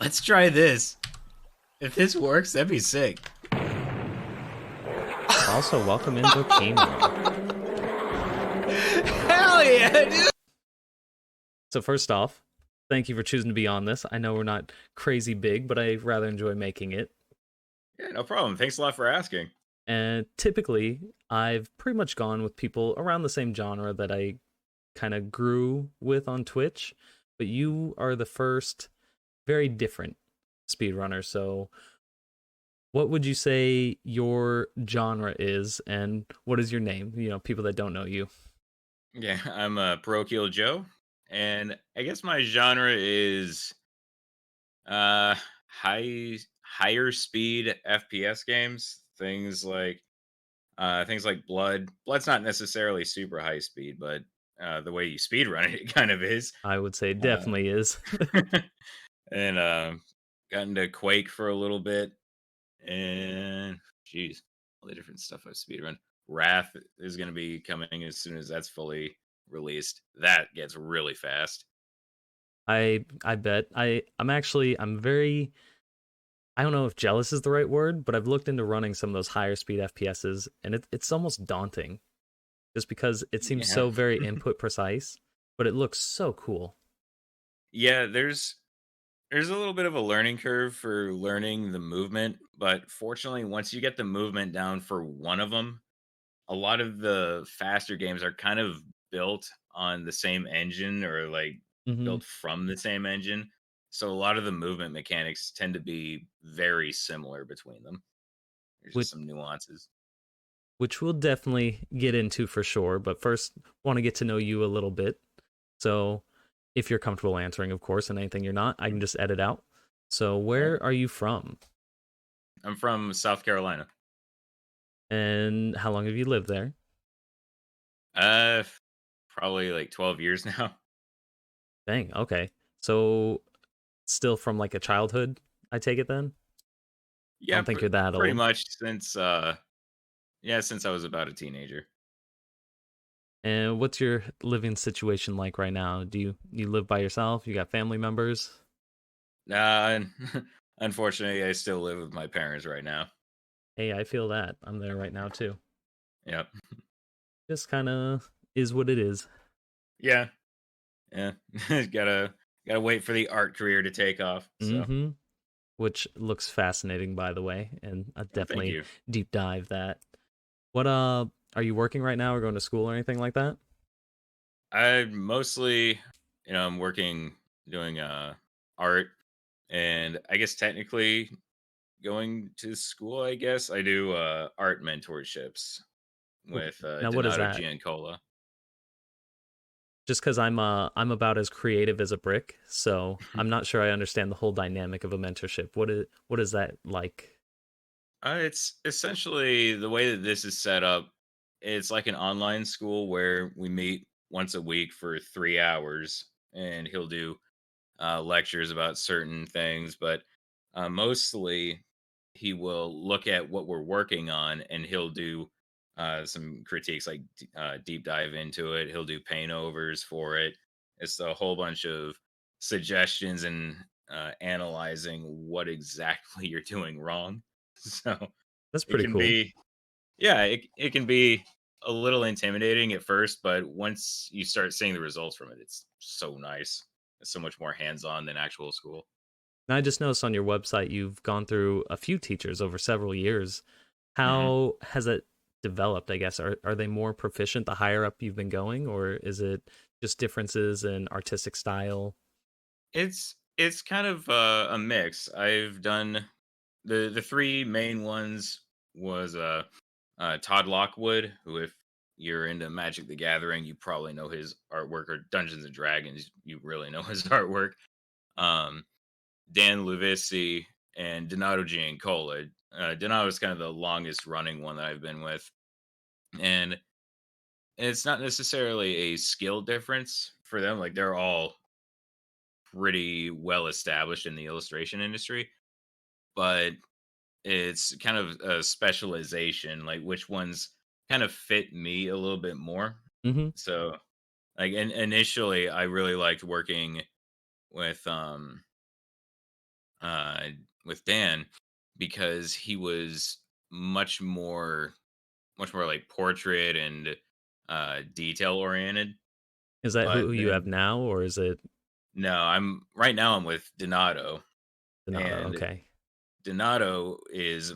Let's try this. If this works, that'd be sick. Also, welcome into Gamer. Hell yeah, dude! So first off, thank you for choosing to be on this. I know we're not crazy big, but I rather enjoy making it. Yeah, no problem. Thanks a lot for asking. And typically, I've pretty much gone with people around the same genre that I kind of grew with on Twitch, but you are the first very different speedrunner. So, what would you say your genre is, and what is your name? People that don't know you. Yeah, I'm a parochial Joe, and I guess my genre is uh higher speed FPS games. Things like Blood. Blood's not necessarily super high speed, but the way you speed run it, it kind of is. I would say Uh, definitely is. and got into Quake for a little bit, and geez, all the different stuff I've speedrun. Wrath is going to be coming as soon as that's fully released. That gets really fast. I bet. I'm very, I don't know if jealous is the right word, but I've looked into running some of those higher speed FPSs, and it's almost daunting just because it seems Yeah, so very input precise, but it looks so cool. yeah. There's a little bit of a learning curve for learning the movement, but fortunately, once you get the movement down for one of them, a lot of the faster games are kind of built on the same engine or like Hmm. built from the same engine. So a lot of the movement mechanics tend to be very similar between them. There's just Which some nuances. which we'll definitely get into for sure. But first, want to get to know you a little bit. So, if you're comfortable answering, of course, and anything you're not, I Mhm. can just edit out. So, All right. where are you from, I'm from South Carolina. and how long have you lived there? Probably like 12 years now. Dang. Okay. So, still from like a childhood, I take it then. I Yeah, don't think you're that pretty old. much since I was about a teenager. And what's your living situation like right now? Do you live by yourself? You got family members? Uh, Unfortunately, I still live with my parents right now. Hey, I feel that. I'm there right now too. Yep. Just kind of is what it is. Yeah. Yeah. Gotta wait for the art career to take off. So Mm-hmm. Which looks fascinating, by the way, and I thank definitely you. deep dive that. What are you working right now or going to school or anything like that? I mostly, I'm working doing art, and I guess technically going to school. I guess I do art mentorships Ooh, with now what is Donato that? Giancola. Just because I'm about as creative as a brick, so I'm not sure I understand the whole dynamic of a mentorship. What is that like? It's essentially the way that this is set up. It's like an online school where we meet once a week for 3 hours, and he'll do lectures about certain things, but mostly he will look at what we're working on and he'll do some critiques, like deep dive into it. He'll do paint overs for it. It's a whole bunch of suggestions and analyzing what exactly you're doing wrong. So That's it pretty can cool. be, yeah, it can be a little intimidating at first, but once you start seeing the results from it, it's so nice. It's so much more hands-on than actual school. Now, I just noticed on your website you've gone through a few teachers over several years. Mhm. How has it developed, I guess? Are they more proficient the higher up you've been going, or is it just differences in artistic style? It's kind of a mix. I've done the three main ones was Todd Lockwood, who if you're into Magic the Gathering, you probably know his artwork, or Dungeons and Dragons, you really know his artwork. Um, Dan Luvisi and Donato Giancola. Donato is kind of the longest running one that I've been with, and it's not necessarily a skill difference for them. Like they're all pretty well established in the illustration industry, but it's kind of a specialization, like which ones kind of fit me a little bit more. Hmm. So, like, initially, I really liked working with uh, with Dan because he was much more much more like portrait and detail oriented. Is that who But you have then now, or is it no, I'm right now I'm with Donato, Donato? and Okay. Donato is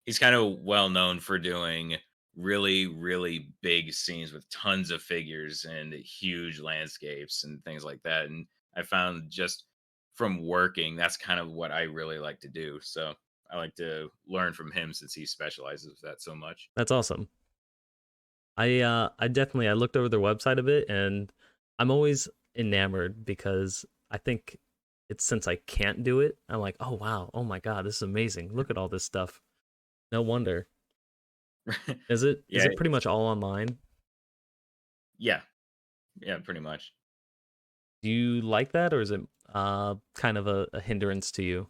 he's kind of well known for doing really really big scenes with tons of figures and huge landscapes and things like that. And I found just from working that's kind of what I really like to do. So I like to learn from him since he specializes with that so much. That's awesome. I definitely I looked over their website a bit, and I'm always enamored because I think it's since I can't do it, I'm like, oh wow, oh my god, this is amazing. Look at all this stuff. No wonder. Is Yeah, it pretty much all online? yeah, yeah, pretty much. Do you like that, or is it kind of a hindrance to you?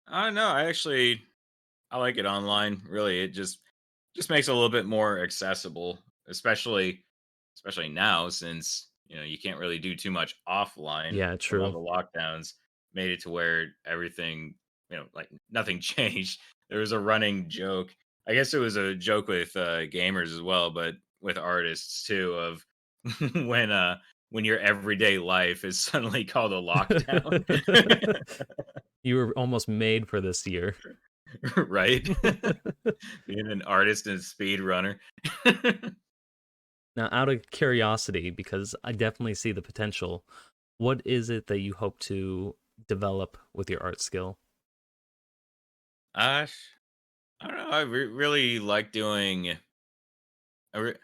No, I like it online. Really, it just makes it a little bit more accessible, especially now since you can't really do too much offline Yeah, from all true. the lockdowns. Made it to where everything like nothing changed. There was a running joke. I guess it was a joke with gamers as well, but with artists too of when uh when your everyday life is suddenly called a lockdown. You were almost made for this year. Right? Being an artist and speedrunner. Now, out of curiosity, because I definitely see the potential, what is it that you hope to develop with your art skill? uh, I don't know. I really like doing. I re-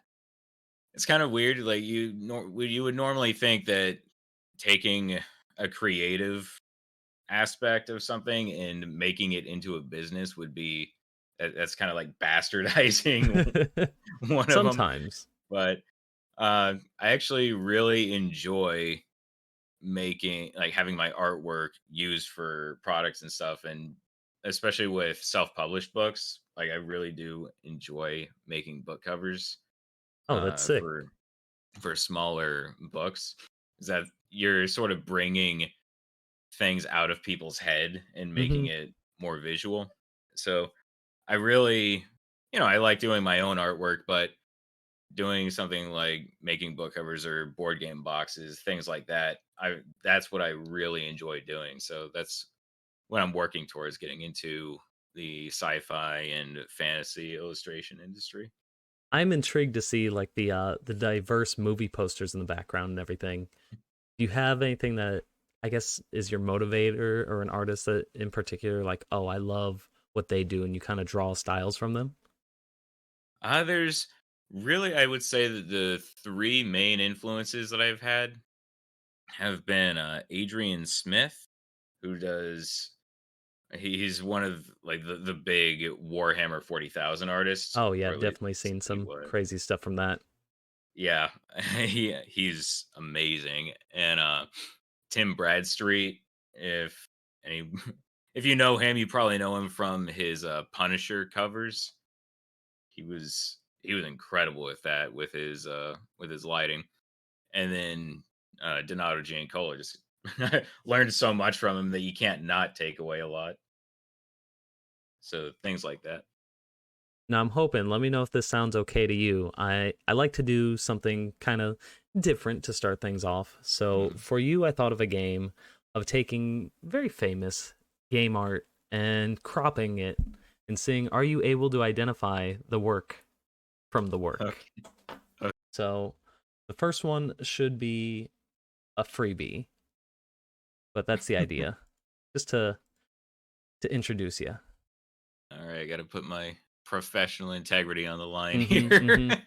it's kind of weird. Like you would normally think that taking a creative aspect of something and making it into a business would be that's kind of like bastardizing one of them. Sometimes. But I actually really enjoy making like having my artwork used for products and stuff, and especially with self-published books, like I really do enjoy making book covers Oh, that's sick. for smaller books. Is that you're sort of bringing things out of people's head and making Hmm. it more visual. So I really I like doing my own artwork, but doing something like making book covers or board game boxes, things like that. That's what I really enjoy doing. So that's what I'm working towards getting into the sci-fi and fantasy illustration industry. I'm intrigued to see like the diverse movie posters in the background and everything. Do you have anything that I guess is your motivator or an artist that in particular like, oh, I love what they do and you kind of draw styles from them? There's really, I would say that the three main influences that I've had have been Adrian Smith, who does he's one of like the big Warhammer 40,000 artists, Oh yeah, or at least definitely seen he some was. crazy stuff from that. Yeah, he's amazing. And Tim Bradstreet, if any if you know him, you probably know him from his Punisher covers. He was incredible with that with his lighting. And then Donato Giancola just learned so much from him that you can't not take away a lot. So things like that. Now I'm hoping, let me know if this sounds okay to you. I like to do something kind of different to start things off. So Mm. for you, I thought of a game of taking very famous game art and cropping it and seeing are you able to identify the work from the work. Okay. o- So the first one should be a freebie, but that's the idea. Just to introduce you. All right, I got to put my professional integrity on the line Mhm, here. mhm.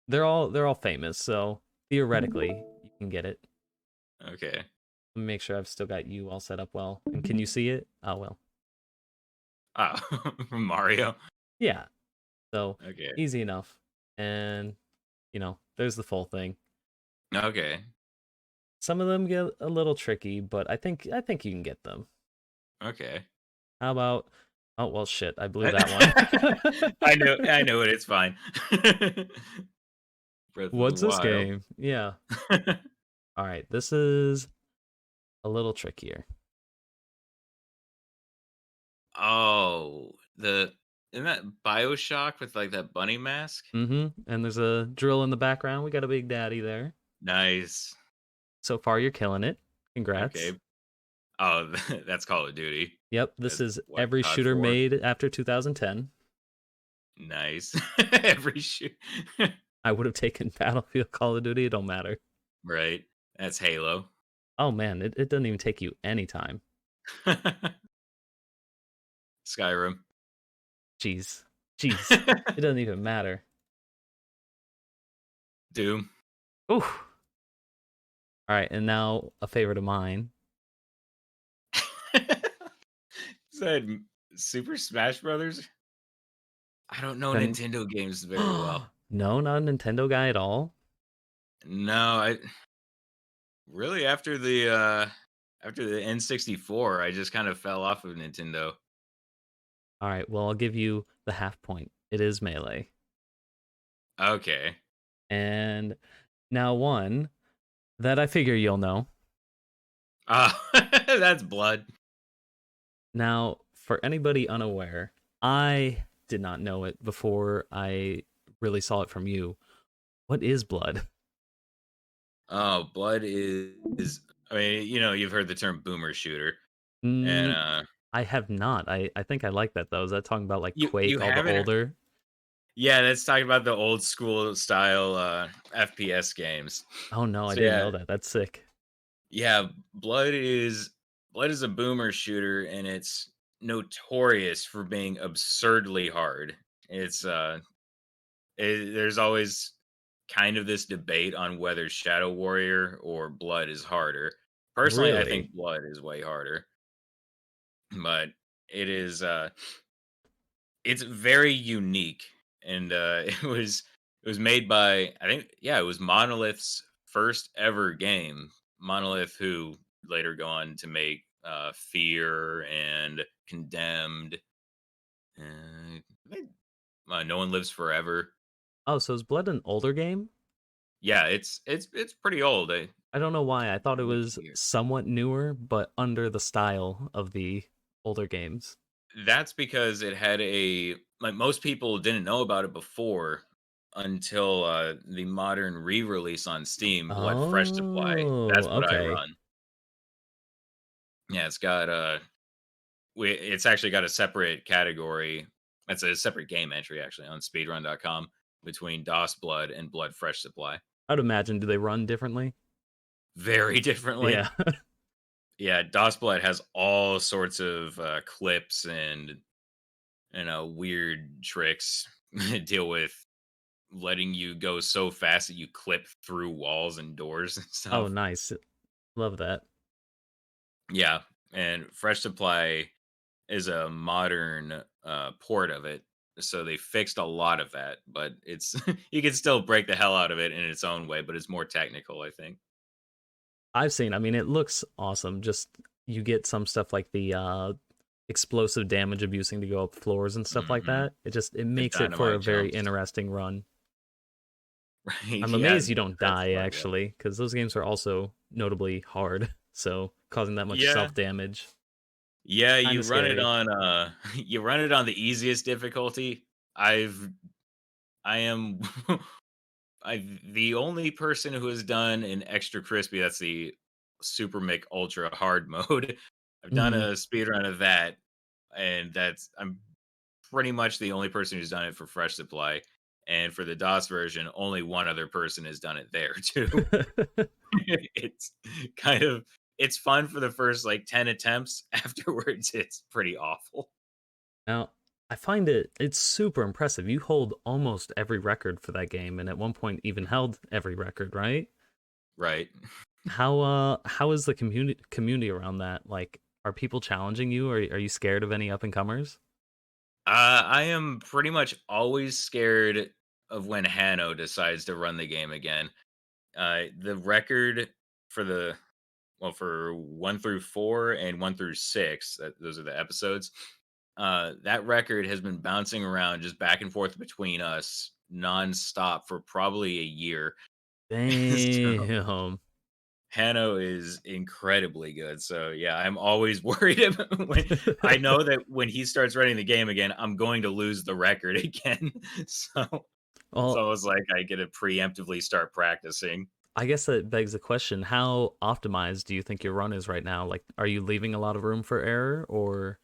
They're all famous, so theoretically you can get it. Okay. Let me make sure I've still got you all set up well. And can you see it? Oh well. Ah, from Mario. Yeah. So Okay. easy enough. And there's the full thing. Okay. Some of them get a little tricky, but I think you can get them. Okay. How about oh well shit, I blew that one. I know it. It's fine. Breath of the What's this Wild. game? Yeah. All right, this is a little trickier. Oh, the isn't that BioShock with like that bunny mask? And there's a drill in the background. We got a Big Daddy there. Nice. So far, you're killing it. Okay. Congrats. Oh, that's Call of Duty. Yep, this That's is what every COD shooter 4. made after 2010. Nice. Every shoot. I would have taken Battlefield Call of Duty. It don't matter. Right. That's Halo. Oh man, it doesn't even take you any time. Skyrim. Jeez. Jeez. It doesn't even matter. Doom. Ooh. All right, and now a favorite of mine. Said Super Smash Brothers. I don't know Then Nintendo games very well. no, not a Nintendo guy at all. No, I really after the N64, I just kind of fell off of Nintendo. All right, well, I'll give you the half point. It is Melee. Okay. And now one that I figure you'll know. That's Blood. Now, for anybody unaware, I did not know it before I really saw it from you. What is Blood? Oh, Blood is I mean, you've heard the term boomer shooter. And Mm, I have not. I think I like that though. Is that talking about like you Quake, all the haven't older? Yeah, that's talking about the old school style FPS games. Oh no, I So didn't yeah, know that. That's sick. yeah, Blood is a boomer shooter, and it's notorious for being absurdly hard. There's always kind of this debate on whether Shadow Warrior or Blood is harder. Personally, I Really? think Blood is way harder, but it is it's very unique, and it was made by, I think, yeah, it was Monolith's first ever game. Monolith, who later go on to make Fear and Condemned, uh, No One Lives Forever. Oh, so is Blood an older game? Yeah, it's pretty old. I don't know why. I thought it Look was here. somewhat newer, but under the style of the older games. That's because it had a like most people didn't know about it before until the modern re-release on Steam, Blood Fresh Supply. Oh, That's what I okay. run. Yeah, it's actually got a separate category. It's a separate game entry actually on speedrun.com between DOS Blood and Blood Fresh Supply. I'd imagine, do they run differently? Very differently. Yeah. Yeah, DOS Blood has all sorts of clips and weird tricks to deal with letting you go so fast that you clip through walls and doors and Oh, stuff. nice. Love that. Yeah, and Fresh Supply is a modern port of it, so they fixed a lot of that. But it's you can still break the hell out of it in its own way, but it's more technical, I think. I've seen, I mean, it looks awesome. Just you get some stuff like the explosive damage abusing to go up floors and stuff like Hmm. that. It The makes it for a dynamite very jumps, interesting run. right? I'm Yeah, amazed you don't that's die part of it. actually, because those games are also notably hard. So causing that much Yeah, self damage, yeah. kind You of run it scary. on you run it on the easiest difficulty. I am the only person who has done an extra crispy. That's the Super Mick Ultra hard mode. I've done Hmm. a speed run of that, and I'm pretty much the only person who's done it for Fresh Supply. And for the DOS version, only one other person has done it there too. it's kind of it's fun for the first like 10 attempts. Afterwards, it's pretty awful. Now, I find it's super impressive. You hold almost every record for that game, and at one point even held every record, right? Right. How is the community around that? Like, are people challenging you, or are you scared of any up and comers? I am pretty much always scared of when Hanno decides to run the game again. The record for for 1 through 4 and 1 through 6, those are the episodes. That record has been bouncing around just back and forth between us nonstop for probably a year. So Damn. Hano is incredibly good. So yeah, I'm always worried about when I know that when he starts running the game again, I'm going to lose the record again. So it's Well, almost like I get to preemptively start practicing. I guess that begs the question, how optimized do you think your run is right now? Like, are you leaving a lot of room for error or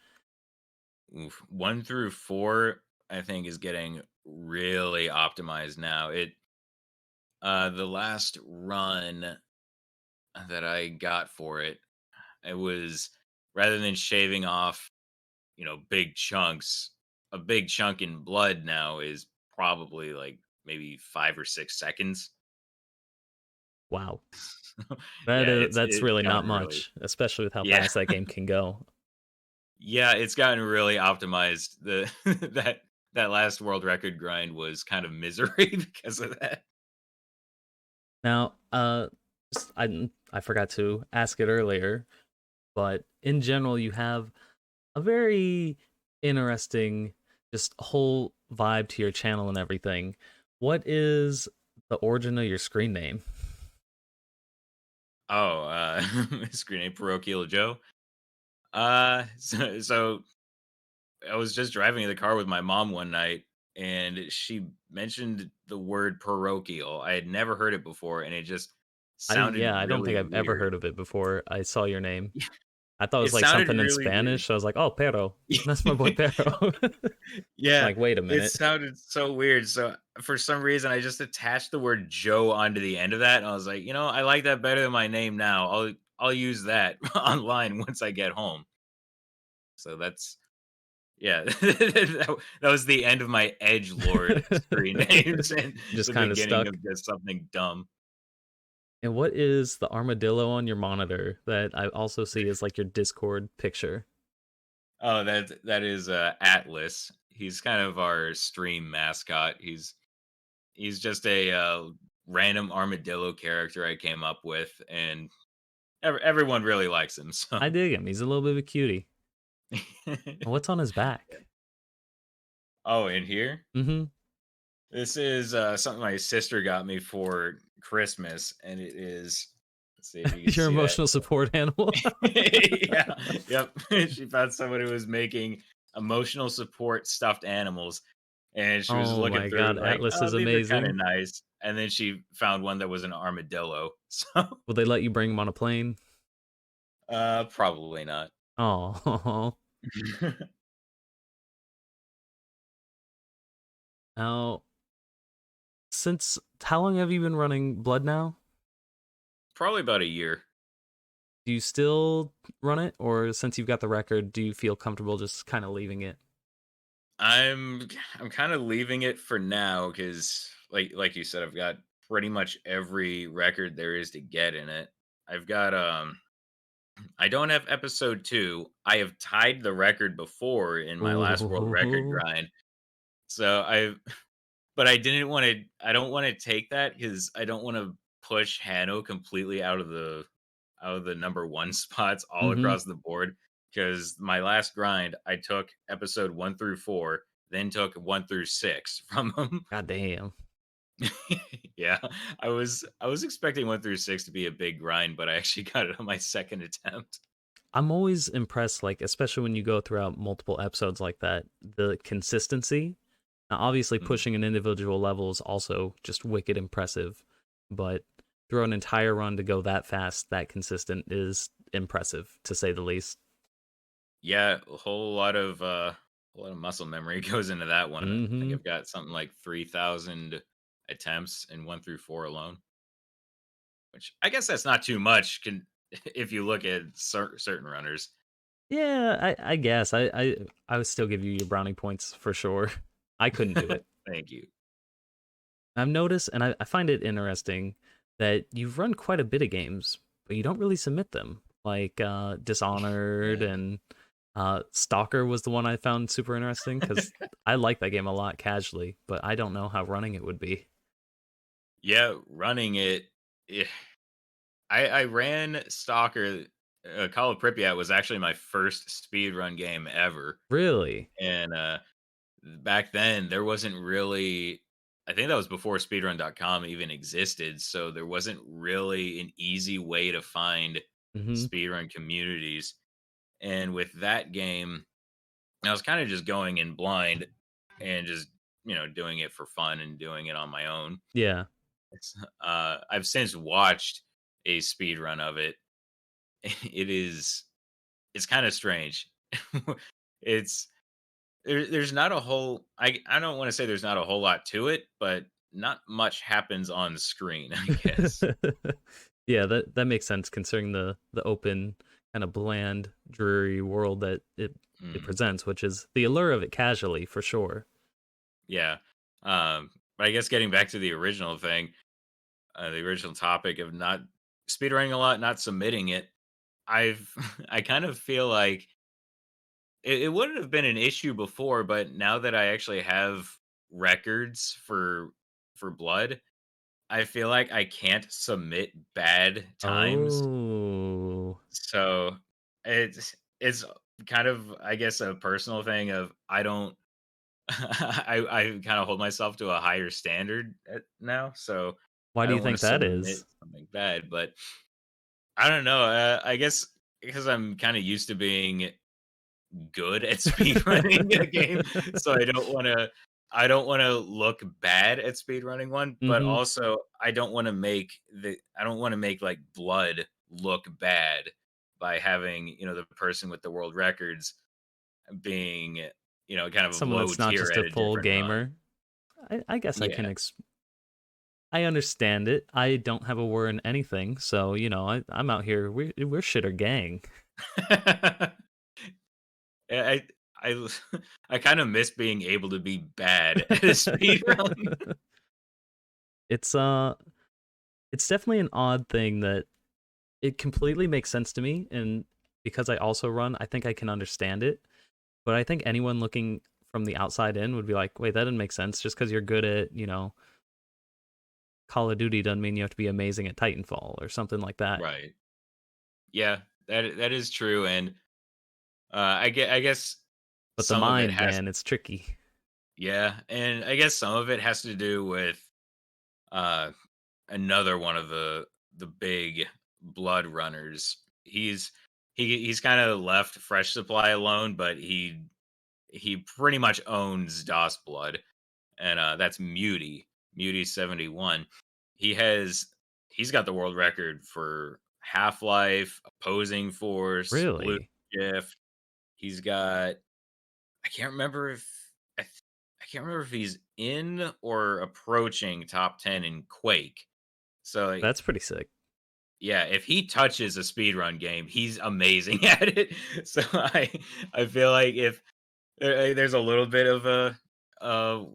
Oof. 1 through 4, I think, is getting really optimized now. The last run that I got for it, it was rather than shaving off, big chunks, a big chunk in blood now is probably like maybe 5 or 6 seconds. wow. Yeah, That's it's really not gotten really, much, especially with how yeah. fast that game can go. Yeah, it's gotten really optimized. The that last world record grind was kind of misery because of that. Now, I forgot to ask it earlier, but in general, you have a very interesting, just whole vibe to your channel and everything. What is the origin of your screen name? Oh, screen name Perochialjoe. So I was just driving in the car with my mom one night, and she mentioned the word parochial. I had never heard it before, and it just sounded I don't think really I've ever weird. heard of it before I saw your name. I thought it It was like sounded something in really weird. Spanish. So I was like, oh, pero. That's my boy Pero. Yeah, Like, wait a it minute. sounded so weird. So for some reason, I just attached the word Joe onto the end of that, and I was like, I like that better than my name now. I'll use that online once I get home. So that's yeah. That was the end of my edge lord screen names and Just the kind of beginning stuck. of just something dumb. And what is the armadillo on your monitor that I also see as like your Discord picture? Oh, that is Atlas. He's kind of our stream mascot. He's just a random armadillo character I came up with, and everyone really likes him. So, I dig him. He's a little bit of a cutie. And what's on his back? oh, in here, Mm-hmm. this is something my sister got me for Christmas, and it is. Let's see if you can Your see that. emotional support animal. Yeah, yep. She found someone who was making emotional support stuffed animals, and she was Oh looking my god, through like, Atlas oh, is these are kind of amazing. nice. And then she found one that was an armadillo. So, Will they let you bring him on a plane? probably not. Oh, now since how long have you been running Blood now? Probably about a year. Do you still run it, or since you've got the record, do you feel comfortable just kind of leaving it? I'm I'm kind of leaving it for now because, like you said, I've got pretty much every record there is to get in it. I've got I don't have episode 2. I have tied the record before in my last world record Ooh, grind. So but I didn't want to. I don't want to take that because I don't want to push Hano completely out of the number one spots all mm-hmm. across the board. Because my last grind, I took episode 1 through 4, then took 1 through 6 from them. God damn. Yeah, I was expecting 1 through 6 to be a big grind, but I actually got it on my second attempt. I'm always impressed, like especially when you go throughout multiple episodes like that, the consistency. Now, obviously, Mm. pushing an individual level is also just wicked impressive, but through an entire run to go that fast, that consistent is impressive to say the least. Yeah, a lot of muscle memory goes into that one. I think Mm-hmm. I've got something like 3,000 attempts in 1 through 4 alone, which I guess that's not too much if you look at certain runners. Yeah, I guess I would still give you your brownie points for sure. I couldn't do it. Thank you. I've noticed, and I find it interesting that you've run quite a bit of games, but you don't really submit them. Like Dishonored Yeah. and Stalker was the one I found super interesting because I like that game a lot casually, but I don't know how running it would be. Yeah, running it. eh, I ran Stalker. Call of Pripyat was actually my first speed run game ever, Really? and back then there wasn't really. I think that was before speedrun.com even existed, so there wasn't really an easy way to find Hmm. speedrun communities. And with that game, I was kind of just going in blind and just, doing it for fun and doing it on my own. Yeah. I've since watched a speed run of it. It's kind of strange. it's there's not a whole I don't want to say there's not a whole lot to it, but not much happens on screen, I guess. Yeah, that makes sense considering the open kind of bland, dreary world that it Mm, presents, which is the allure of it casually for sure. yeah. But I guess getting back to the original thing, the original topic of not speedrunning a lot, not submitting it, I've I kind of feel like it wouldn't have been an issue before, but now that I actually have records for blood, I feel like I can't submit bad times. Oh, So it's kind of, I guess, a personal thing of I don't I kind of hold myself to a higher standard now, so why I do you don't want think to that submit is? something bad. But I don't know. I guess because I'm kind of used to being good at speedrunning a game, so I don't wanna look bad at speedrunning one, but Hmm. also I don't wanna make, like, blood look bad by having, the person with the world records being, kind of Someone low that's not tier just at a a full different run. gamer. I guess I can Yeah. I understand it. I don't have a war in anything, so I'm out here. We're shitter gang. I I I kinda miss being able to be bad at a speedrun. it's uh it's definitely an odd thing that it completely makes sense to me, and because I also run, I think I can understand it. But I think anyone looking from the outside in would be like, "Wait, that doesn't make sense. Just because you're good at, Call of Duty doesn't mean you have to be amazing at Titanfall or something like that." Right. Yeah, that is true, and, I guess But the some of it mind, has man, it's tricky. yeah, and I guess some of it has to do with, uh, another one of the big blood runners. He's kinda left Fresh Supply alone, but he pretty much owns DOS Blood, and, that's Muty71. He has he's got the world record for Half-Life, Opposing Force, Blue Really? Shift. He's got I can't remember if I, th- I can't remember if he's in or approaching top 10 in Quake. So like, That's pretty sick. yeah, if he touches a speedrun game, he's amazing at it. So I feel like if there's a little bit of a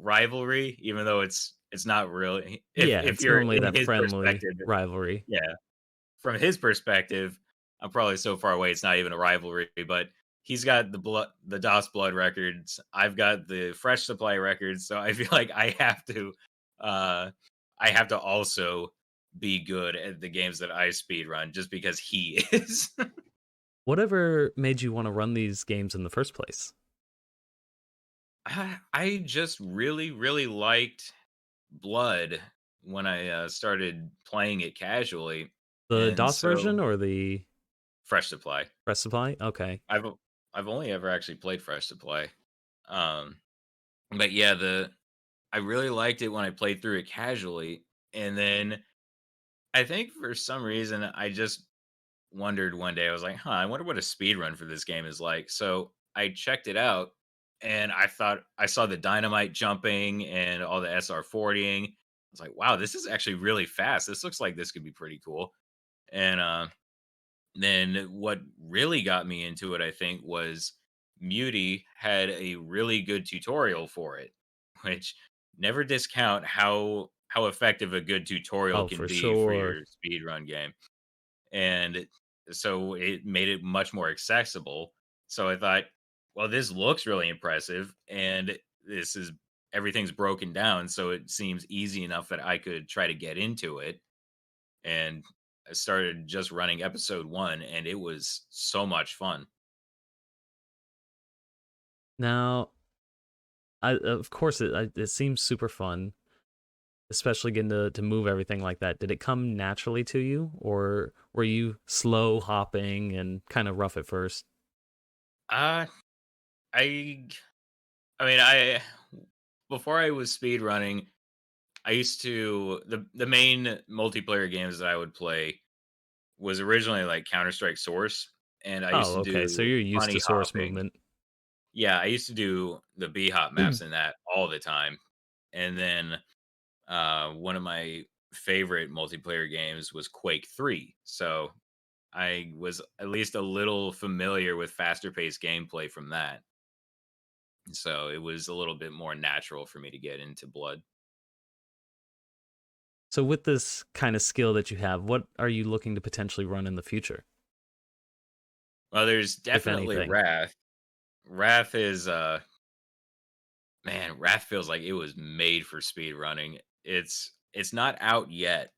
rivalry, even though it's not really Yeah, if it's you're normally in that his friendly perspective, rivalry. yeah, from his perspective, I'm probably so far away it's not even a rivalry, but he's got the DOS blood records. I've got the fresh supply records, so I feel like uh I have to also be good at the games that I speed run just because he is. Whatever made you want to run these games in the first place? I just really liked Blood when I started playing it casually, The and DOS version so or the fresh supply. Press Supply? Okay. I've only ever actually played fresh supply. Um But yeah, the I really liked it when I played through it casually, and then I think for some reason I just wondered one day. I was like, "Huh, I wonder what a speed run for this game is like." So I checked it out, and I thought I saw the dynamite jumping and all the SR40ing. I was like, "Wow, this is actually really fast. This looks like this could be pretty cool." And then what really got me into it, I think, was Muty had a really good tutorial for it, which never discount how effective a good tutorial Oh, can for be for sure. your speedrun game. And so it made it much more accessible. So I thought, well, this looks really impressive, and this is everything's broken down, so it seems easy enough that I could try to get into it. And I started just running episode 1, and it was so much fun. Now, of course, it seems super fun. especially getting to move everything like that, did it come naturally to you, or were you slow hopping and kind of rough at first? Uh, I I mean, I before I was speed running, I used to the main multiplayer games that I would play was originally like Counter Strike Source, and I used Oh, to okay. So do you're used to bunny source hopping. movement. Yeah, I used to do the B hop maps in that all the time, and then one of my favorite multiplayer games was Quake 3. So I was at least a little familiar with faster paced gameplay from that. So it was a little bit more natural for me to get into Blood. So with this kind of skill that you have, what are you looking to potentially run in the future, Well, there's if definitely anything? Wrath. Wrath is man, Wrath feels like it was made for speed running. It's not out yet,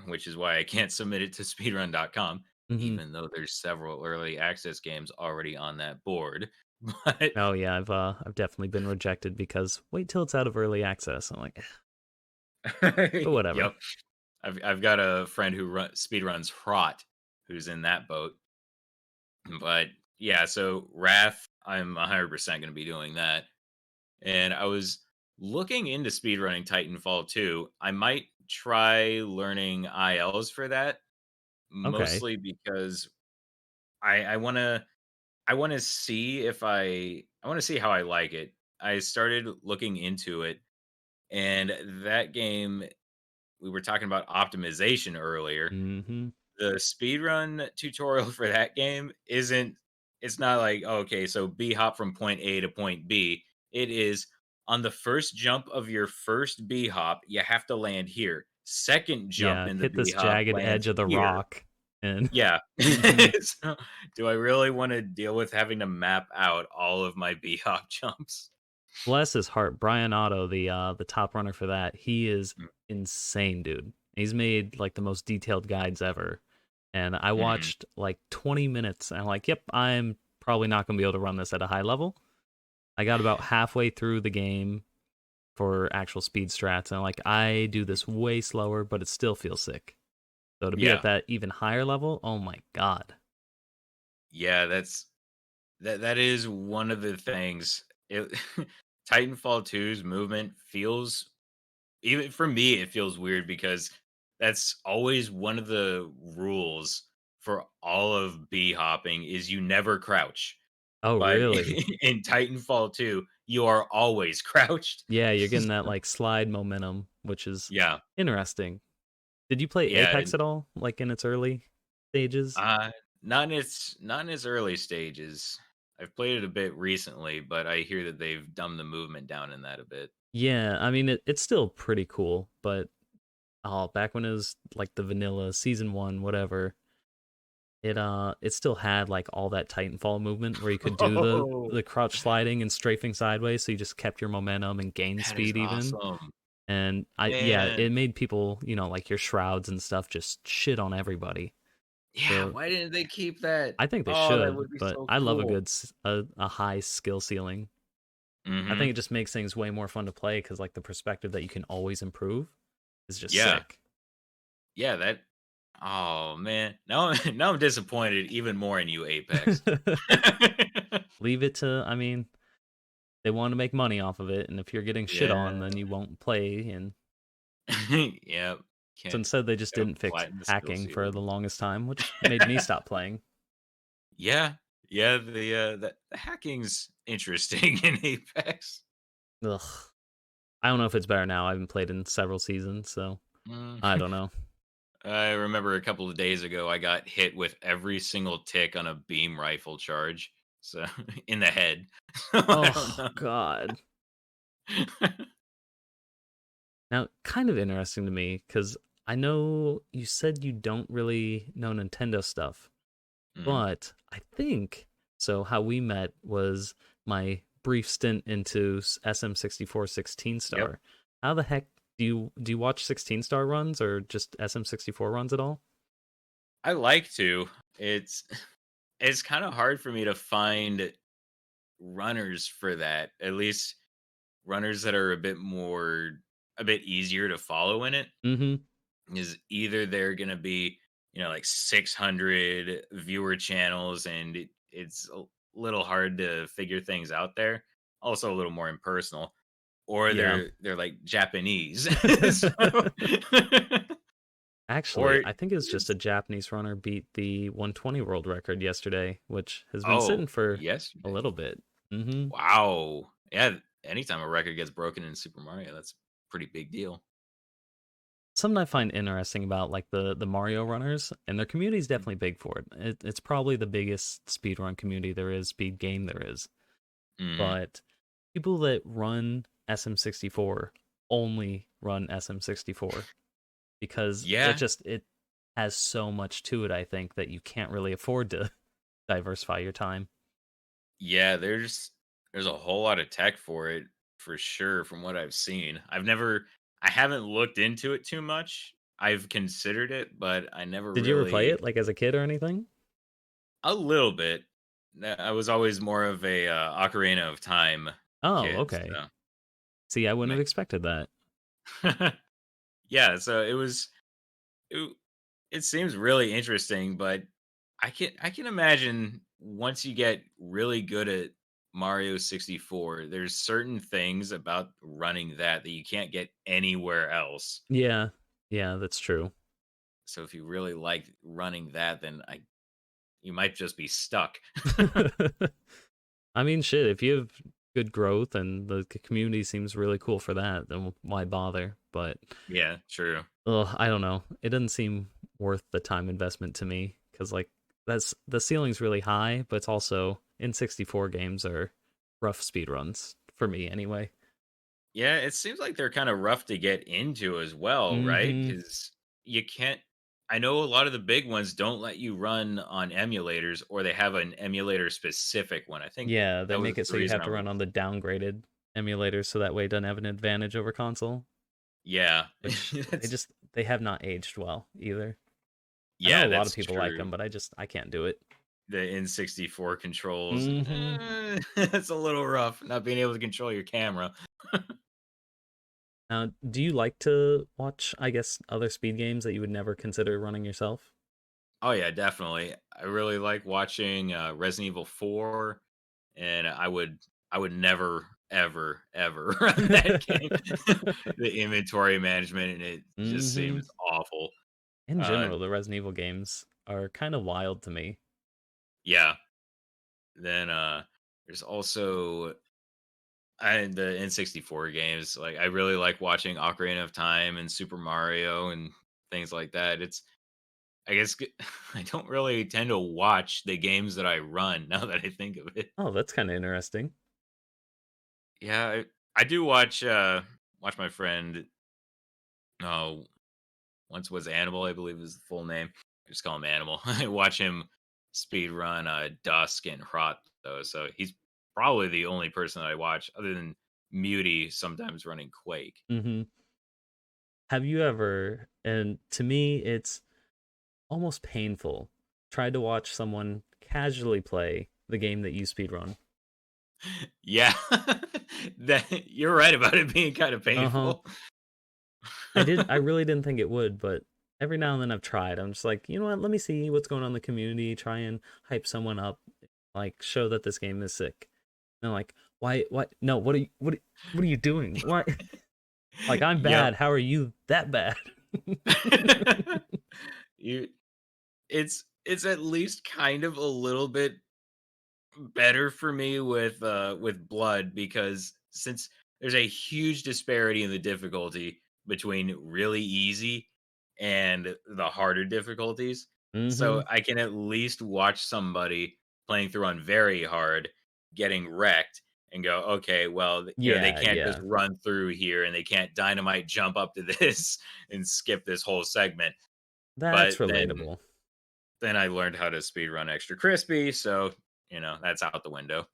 which is why I can't submit it to speedrun.com, Hmm. even though there's several early access games already on that board. But Oh yeah, I've definitely been rejected because wait till it's out of early access. I'm like, "Eh, but whatever." yep, I've got a friend who speed runs Hrot, who's in that boat. But yeah, so Wrath, I'm 100% going to be doing that. And I was looking into speedrunning Titanfall 2. I might try learning ILs for that, Okay. mostly because I want to see if I want to see how I like it. I started looking into it, and that game, we were talking about optimization earlier. Hmm. The speedrun tutorial for that game isn't it's not like, "Oh, okay, so B hop from point A to point B." It is on the first jump of your first B hop, you have to land here. Second jump Yeah, in the hit B this hop jagged edge lands of the here. rock, and Yeah. Mhm. So, do I really wanna deal with having to map out all of my B hop jumps? Bless his heart, Brian Otto, the top runner for that, he is Mm, insane, dude. He's made like the most detailed guides ever. And I mhm. watched like 20 minutes and I'm like, yep, I'm probably not gonna be able to run this at a high level. I got about halfway through the game for actual speed strats, and I'm like, I do this way slower, but it still feels sick. So to be at Yeah. that even higher level, oh my god. Yeah, that is one of the things. It Titanfall 2's movement feels even for me, it feels weird because that's always one of the rules for all of B hopping is you never crouch. Oh But really? in Titanfall 2, you are always crouched. Yeah, you're getting that like slide momentum, which is Yeah. interesting. Did you play Yeah. Apex at all, like in its early stages? Uh not in its early stages. I've played it a bit recently, but I hear that they've dumbed the movement down in that a bit. Yeah, I mean it's still pretty cool, but oh, back when it was like the vanilla season one, whatever, it still had like all that Titanfall movement where you could do the Oh, the crouch sliding and strafing sideways, so you just kept your momentum and gained that is speed even. awesome. And I yeah, Man. it made people, like your shrouds and stuff just shit on everybody. Yeah, So why didn't they keep that? I think they Oh, that should, would be but so I love a cool. good a high skill ceiling. I think Mhm. it just makes things way more fun to play because like the perspective that you can always improve is just Yeah. sick. Yeah, that oh, man. Now now I'm disappointed even more in you, Apex. Leave it to, I mean, they want to make money off of it, and if you're getting shit on, Yeah. then you won't play. And Yep. so Can't instead, they just gotta didn't fix flatten the skill hacking for ceiling. the longest time, which made me stop playing. Yeah. Yeah, the hacking's interesting in Apex. Ugh. I don't know if it's better now. I haven't played in several seasons, so Mm. I don't know. I remember a couple of days ago, I got hit with every single tick on a beam rifle charge, so in the head. So I don't Oh know. God. Now, kind of interesting to me because I know you said you don't really know Nintendo stuff, Mhm. but I think so. How we met was my brief stint into SM64 16 Yep. star. How the heck do you watch 16 star runs or just SM64 runs at all? I like to. It's it's kind of hard for me to find runners for that. At least runners that are a bit more. a bit easier to follow in it Mm-hmm. is either they're gonna be, like 600 viewer channels, and it's a little hard to figure things out there. Also, a little more impersonal, or Yeah. they're like Japanese, so, Actually, or I think it's just it's a Japanese runner beat the 120 world record yesterday, which has been oh, sitting for a yesterday. little bit. Mm-hmm. Wow, yeah. Anytime a record gets broken in Super Mario, that's a pretty big deal. Something I find interesting about like the Mario runners, and their community is definitely big for it. It's probably the biggest speedrun community there is, speed game there is. Hmm. But people that run SM64 only run SM64 because Yeah, it has so much to it, I think, that you can't really afford to diversify your time. yeah. There's a whole lot of tech for it, for sure. From what I've seen, I haven't looked into it too much. I've considered it, but I never Did you ever play really. it like as a kid or anything? A little bit. I was always more of a Ocarina of Time Oh, kid. okay. So, See, I wouldn't ma- have expected that. yeah. So it, it seems really interesting, but I can imagine once you get really good at Mario 64, there's certain things about running that you can't get anywhere else. Yeah, yeah, that's true. So if you really like running that, then I you might just be stuck. I mean, shit, if you have good growth and the community seems really cool for that, then why bother? But Yeah, true. I don't know. It doesn't seem worth the time investment to me because like that's the ceiling's really high, but it's also in 64 games are rough speed runs for me anyway. Yeah, it seems like they're kind of rough to get into as well, right? Mm-hmm. Because you can't. I know a lot of the big ones don't let you run on emulators, or they have an emulator specific one. I think Yeah, they that make was it the so you reason have I to was. run on the downgraded emulators so that way it doesn't have an advantage over console, Yeah, which that's they have not aged well either. I know yeah, a lot of that's people like true. them, but I can't do it. The N64 controls, Hmm. it's a little rough not being able to control your camera. Now, do you like to watch, I guess, other speed games that you would never consider running yourself? Oh yeah, definitely. I really like watching Resident Evil 4, and I would never ever ever run that game. The inventory management and it just Hmm. seems awful. In Uh general, the Resident Evil games are kind of wild to me. yeah. Then there's also the N64 games. Like I really like watching Ocarina of Time and Super Mario and things like that. I guess I don't really tend to watch the games that I run now that I think of it. Oh, that's kind of interesting. Yeah, I do watch my friend. Oh, once was Animal, I believe is the full name. I just call him Animal. I watch him speed run Dusk and Hrot though, so he's probably the only person that I watch other than Muty sometimes running Quake. Hmm. Have you ever, and to me, it's almost painful, tried to watch someone casually play the game that you speedrun? Yeah, that you're right about it being kind of Uh huh. painful. I really didn't think it would, but every now and then I've tried. I'm just like, you know what? Let me see what's going on in the community. Try and hype someone up, like show that this game is sick. And I'm like, why? What? No. What are you doing? Why? Like I'm Yep. bad. How are you that bad? you it's at least kind of a little bit better for me with blood because since there's a huge disparity in the difficulty between really easy and the harder difficulties. Mm-hmm. So I can at least watch somebody playing through on very hard getting wrecked and go, okay, well, they Yeah, can't just yeah. run through here and they can't dynamite jump up to this and skip this whole segment. That's But then relatable. then I learned how to speed run extra crispy, so that's out the window.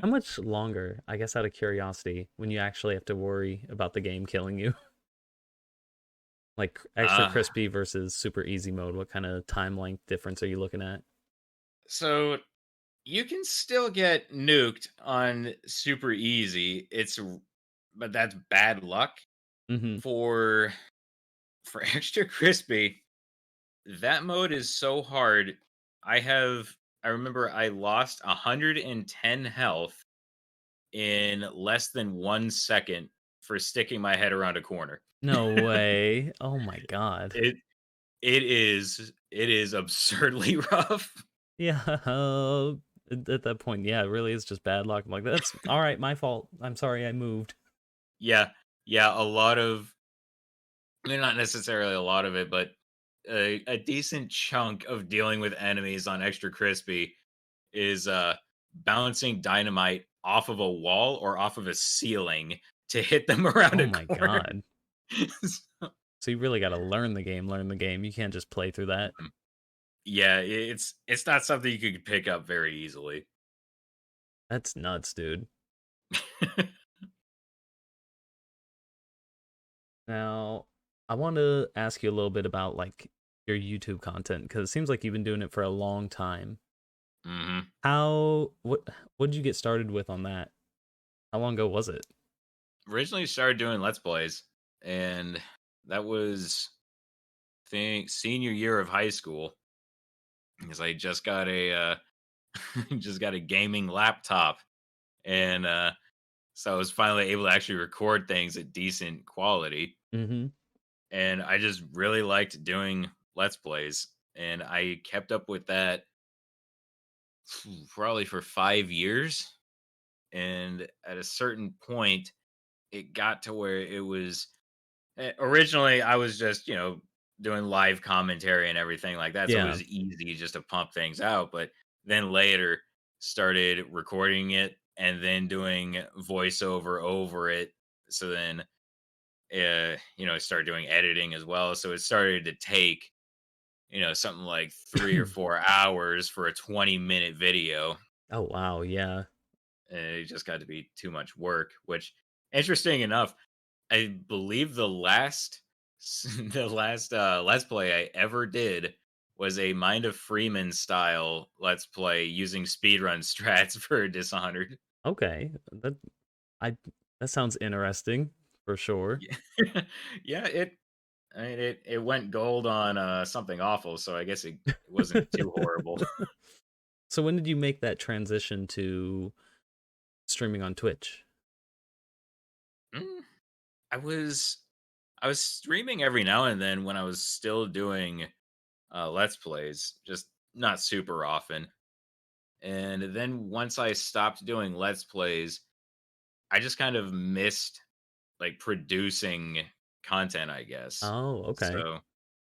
How much longer, I guess out of curiosity, when you actually have to worry about the game killing you? Like extra uh, crispy versus super easy mode, what kind of time length difference are you looking at? so you can still get nuked on super easy. but that's bad luck. Mhm. For extra crispy, that mode is so hard. I remember I lost 110 health in less than 1 second for sticking my head around a corner. No way. Oh my god. It it is absurdly rough. Yeah, at that point, yeah, it really is just bad luck. I'm like, "That's alright, my fault. I'm sorry I moved." Yeah. Yeah, a lot of not necessarily a lot of it, but a decent chunk of dealing with enemies on extra crispy is bouncing dynamite off of a wall or off of a ceiling to hit them around Oh a my corner. god. So, So you really gotta learn the game. You can't just play through that. mhm. Yeah, it's not something you could pick up very easily. That's nuts, dude. Now, I want to ask you a little bit about, like, your YouTube content, because it seems like you've been doing it for a long time. hmm What did you get started with on that? How long ago was it? Originally started doing Let's Plays, and that was think senior year of high school because I just got a just got a gaming laptop, and so I was finally able to actually record things at decent quality. Mhm. And I just really liked doing Let's Plays, and I kept up with that probably for 5 years. And at a certain point, it got to where it was originally I was just doing live commentary and everything like that, so it Yeah. was easy just to pump things out. But then later started recording it and then doing voiceover over it. So then started doing editing as well. So it started to take something like 3 or 4 hours for a 20-minute video. Oh, wow, yeah. And it just got to be too much work, which, interesting enough, I believe the last Let's Play I ever did was a Mind of Freeman style Let's Play using speedrun strats for Dishonored. Okay. I that sounds interesting for sure. Yeah, yeah, it went gold on something awful, so I guess it wasn't too horrible. So when did you make that transition to streaming on Twitch? Mm, I was I was streaming every now and then when I was still doing Let's Plays, just not super often. And then once I stopped doing Let's Plays, I just kind of missed like producing content, I guess. Oh, okay. So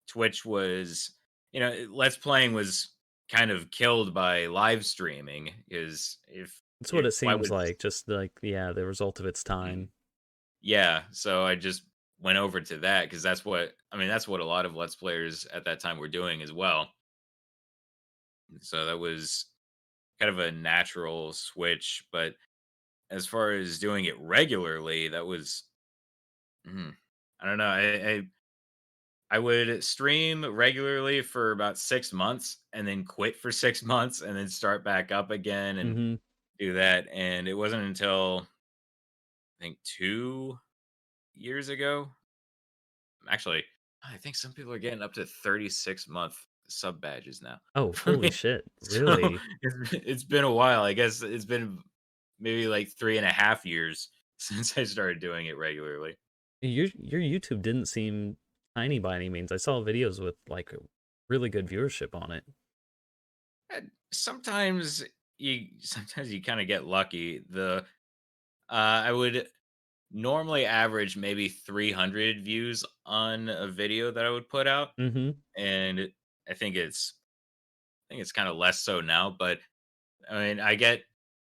Twitch was, Let's Playing was kind of killed by live streaming because That's what if it why seems would like, just like, yeah, the result of its Mhm. time. Yeah, so I just went over to that because that's what a lot of Let's Players at that time were doing as well. So that was kind of a natural switch. But as far as doing it regularly, that was mm, I don't know. I would stream regularly for about 6 months and then quit for 6 months and then start back up again and Mhm. do that. And it wasn't until I think 2 years ago. Actually, I think some people are getting up to 36-month sub badges now. Oh, holy shit. So Really? it's been a while. I guess it's been maybe like 3.5 years since I started doing it regularly. Your YouTube didn't seem tiny by any means. I saw videos with, like, really good viewership on it. And sometimes you kind of get lucky. I would normally average maybe 300 views on a video that I would put out, Mhm. and I think it's kind of less so now. But I mean, I get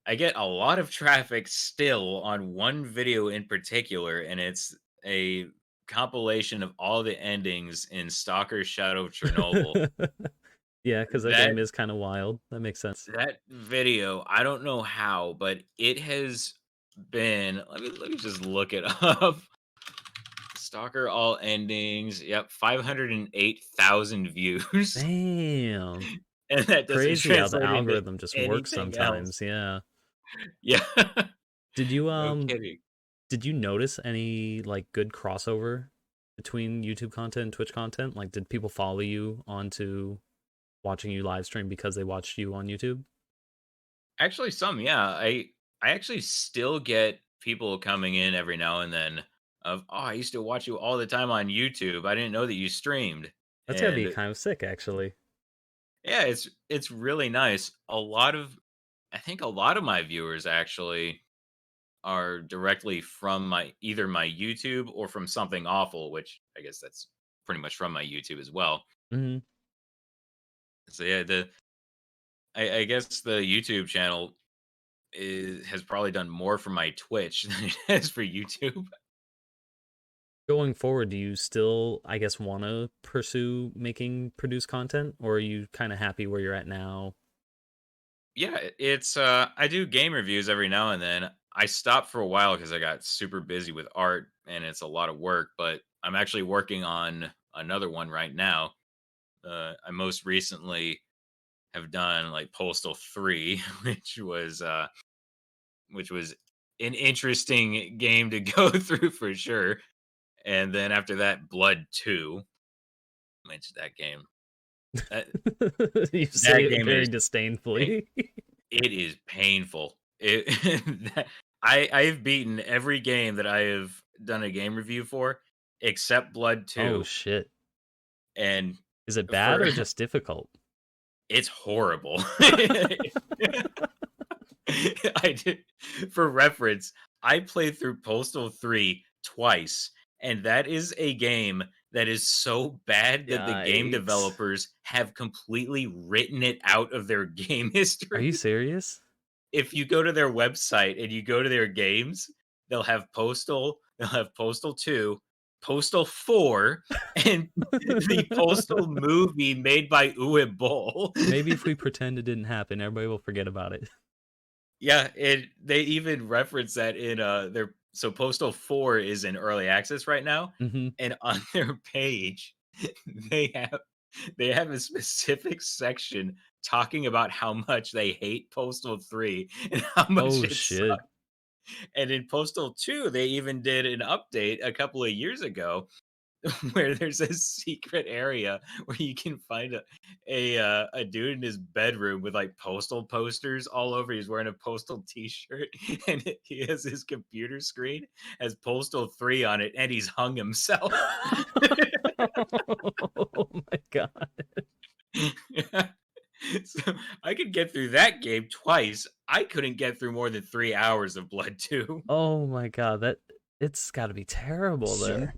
a lot of traffic still on one video in particular, and it's a compilation of all the endings in Stalker Shadow of Chernobyl. Yeah, because that That game is kinda wild. That makes sense. that video, I don't know how, but it has been let me just look it up. Stalker all endings. Yep, 508,000 views. Damn. And that doesn't Crazy how the translate into algorithm just works anything else. sometimes, yeah. Yeah. Did you, No kidding. Did you notice any like good crossover between YouTube content and Twitch content? Like, did people follow you onto watching you live stream because they watched you on YouTube? Actually, some, yeah. I actually still get people coming in every now and then of, "Oh, I used to watch you all the time on YouTube. I didn't know that you streamed." That's gotta be And kind of sick, actually. yeah, it's really nice. I think a lot of my viewers actually are directly from my either my YouTube or from something awful, which I guess that's pretty much from my YouTube as well. Hmm. So yeah, I guess the YouTube channel has probably done more for my Twitch than it has for YouTube. Going forward, do you still, I guess, want to pursue making produce content, or are you kind of happy where you're at now? Yeah, it's I do game reviews every now and then. I stopped for a while because I got super busy with art and it's a lot of work, but I'm actually working on another one right now. I most recently have done like Postal 3, which was an interesting game to go through for sure. And then after that, Blood 2. Mentioned that game. That You say that it game very is it disdainfully. it is painful. It I've beaten every game that I have done a game review for except Blood Oh 2, shit. and Is it bad for or just difficult? it's horrible. I did for reference, I played through Postal 3 twice, and that is a game that is so bad that the game Yikes. developers have completely written it out of their game Are you history. serious? If you go to their website and you go to their games, they'll have Postal 2, Postal 4, and the Postal movie made by Uwe Boll. Maybe if we pretend it didn't happen, everybody will forget about it. Yeah, they even reference that in their so Postal 4 is in early access right now, Hmm. and on their page they have they have a specific section talking about how much they hate Postal 3 and how much Oh it shit. sucks. And in Postal 2, they even did an update a couple of years ago where there's a secret area where you can find a dude in his bedroom with like postal posters all over. He's wearing a postal T-shirt, and he has his computer screen has Postal 3 on it, and he's hung himself. Oh my god. So I could get through that game twice. I couldn't get through more than 3 hours of Blood 2. Oh my god. That it's got to be terrible then. Sir,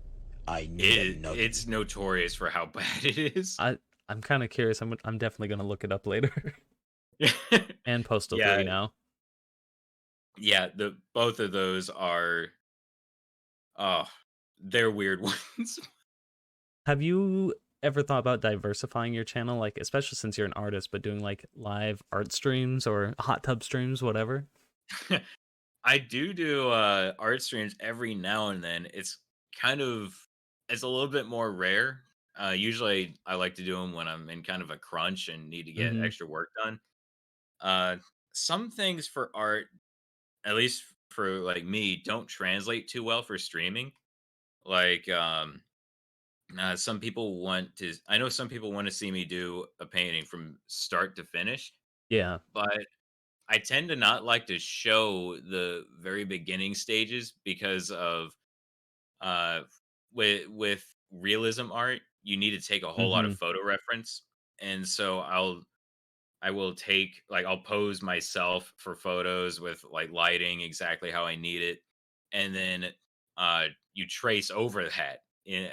I need a It's nugget. notorious for how bad it is. I I'm kind of curious. I'm definitely gonna look it up later. And Postal Yeah, 3 now. yeah, the both of those are oh, they're weird ones. Have you ever thought about diversifying your channel, like especially since you're an artist, but doing like live art streams or hot tub streams, whatever? I do art streams every now and then. It's a little bit more rare. Usually I like to do them when I'm in kind of a crunch and need to get Mm-hmm. extra work done. Uh some things for art, at least for like me, don't translate too well for streaming. Like some people want to I know some people want to see me do a painting from start to finish, Yeah. but I tend to not like to show the very beginning stages because of uh with realism art, you need to take a whole lot Mm-hmm. of photo reference. And so I will take like I'll pose myself for photos with like lighting exactly how I need it. And then you trace over that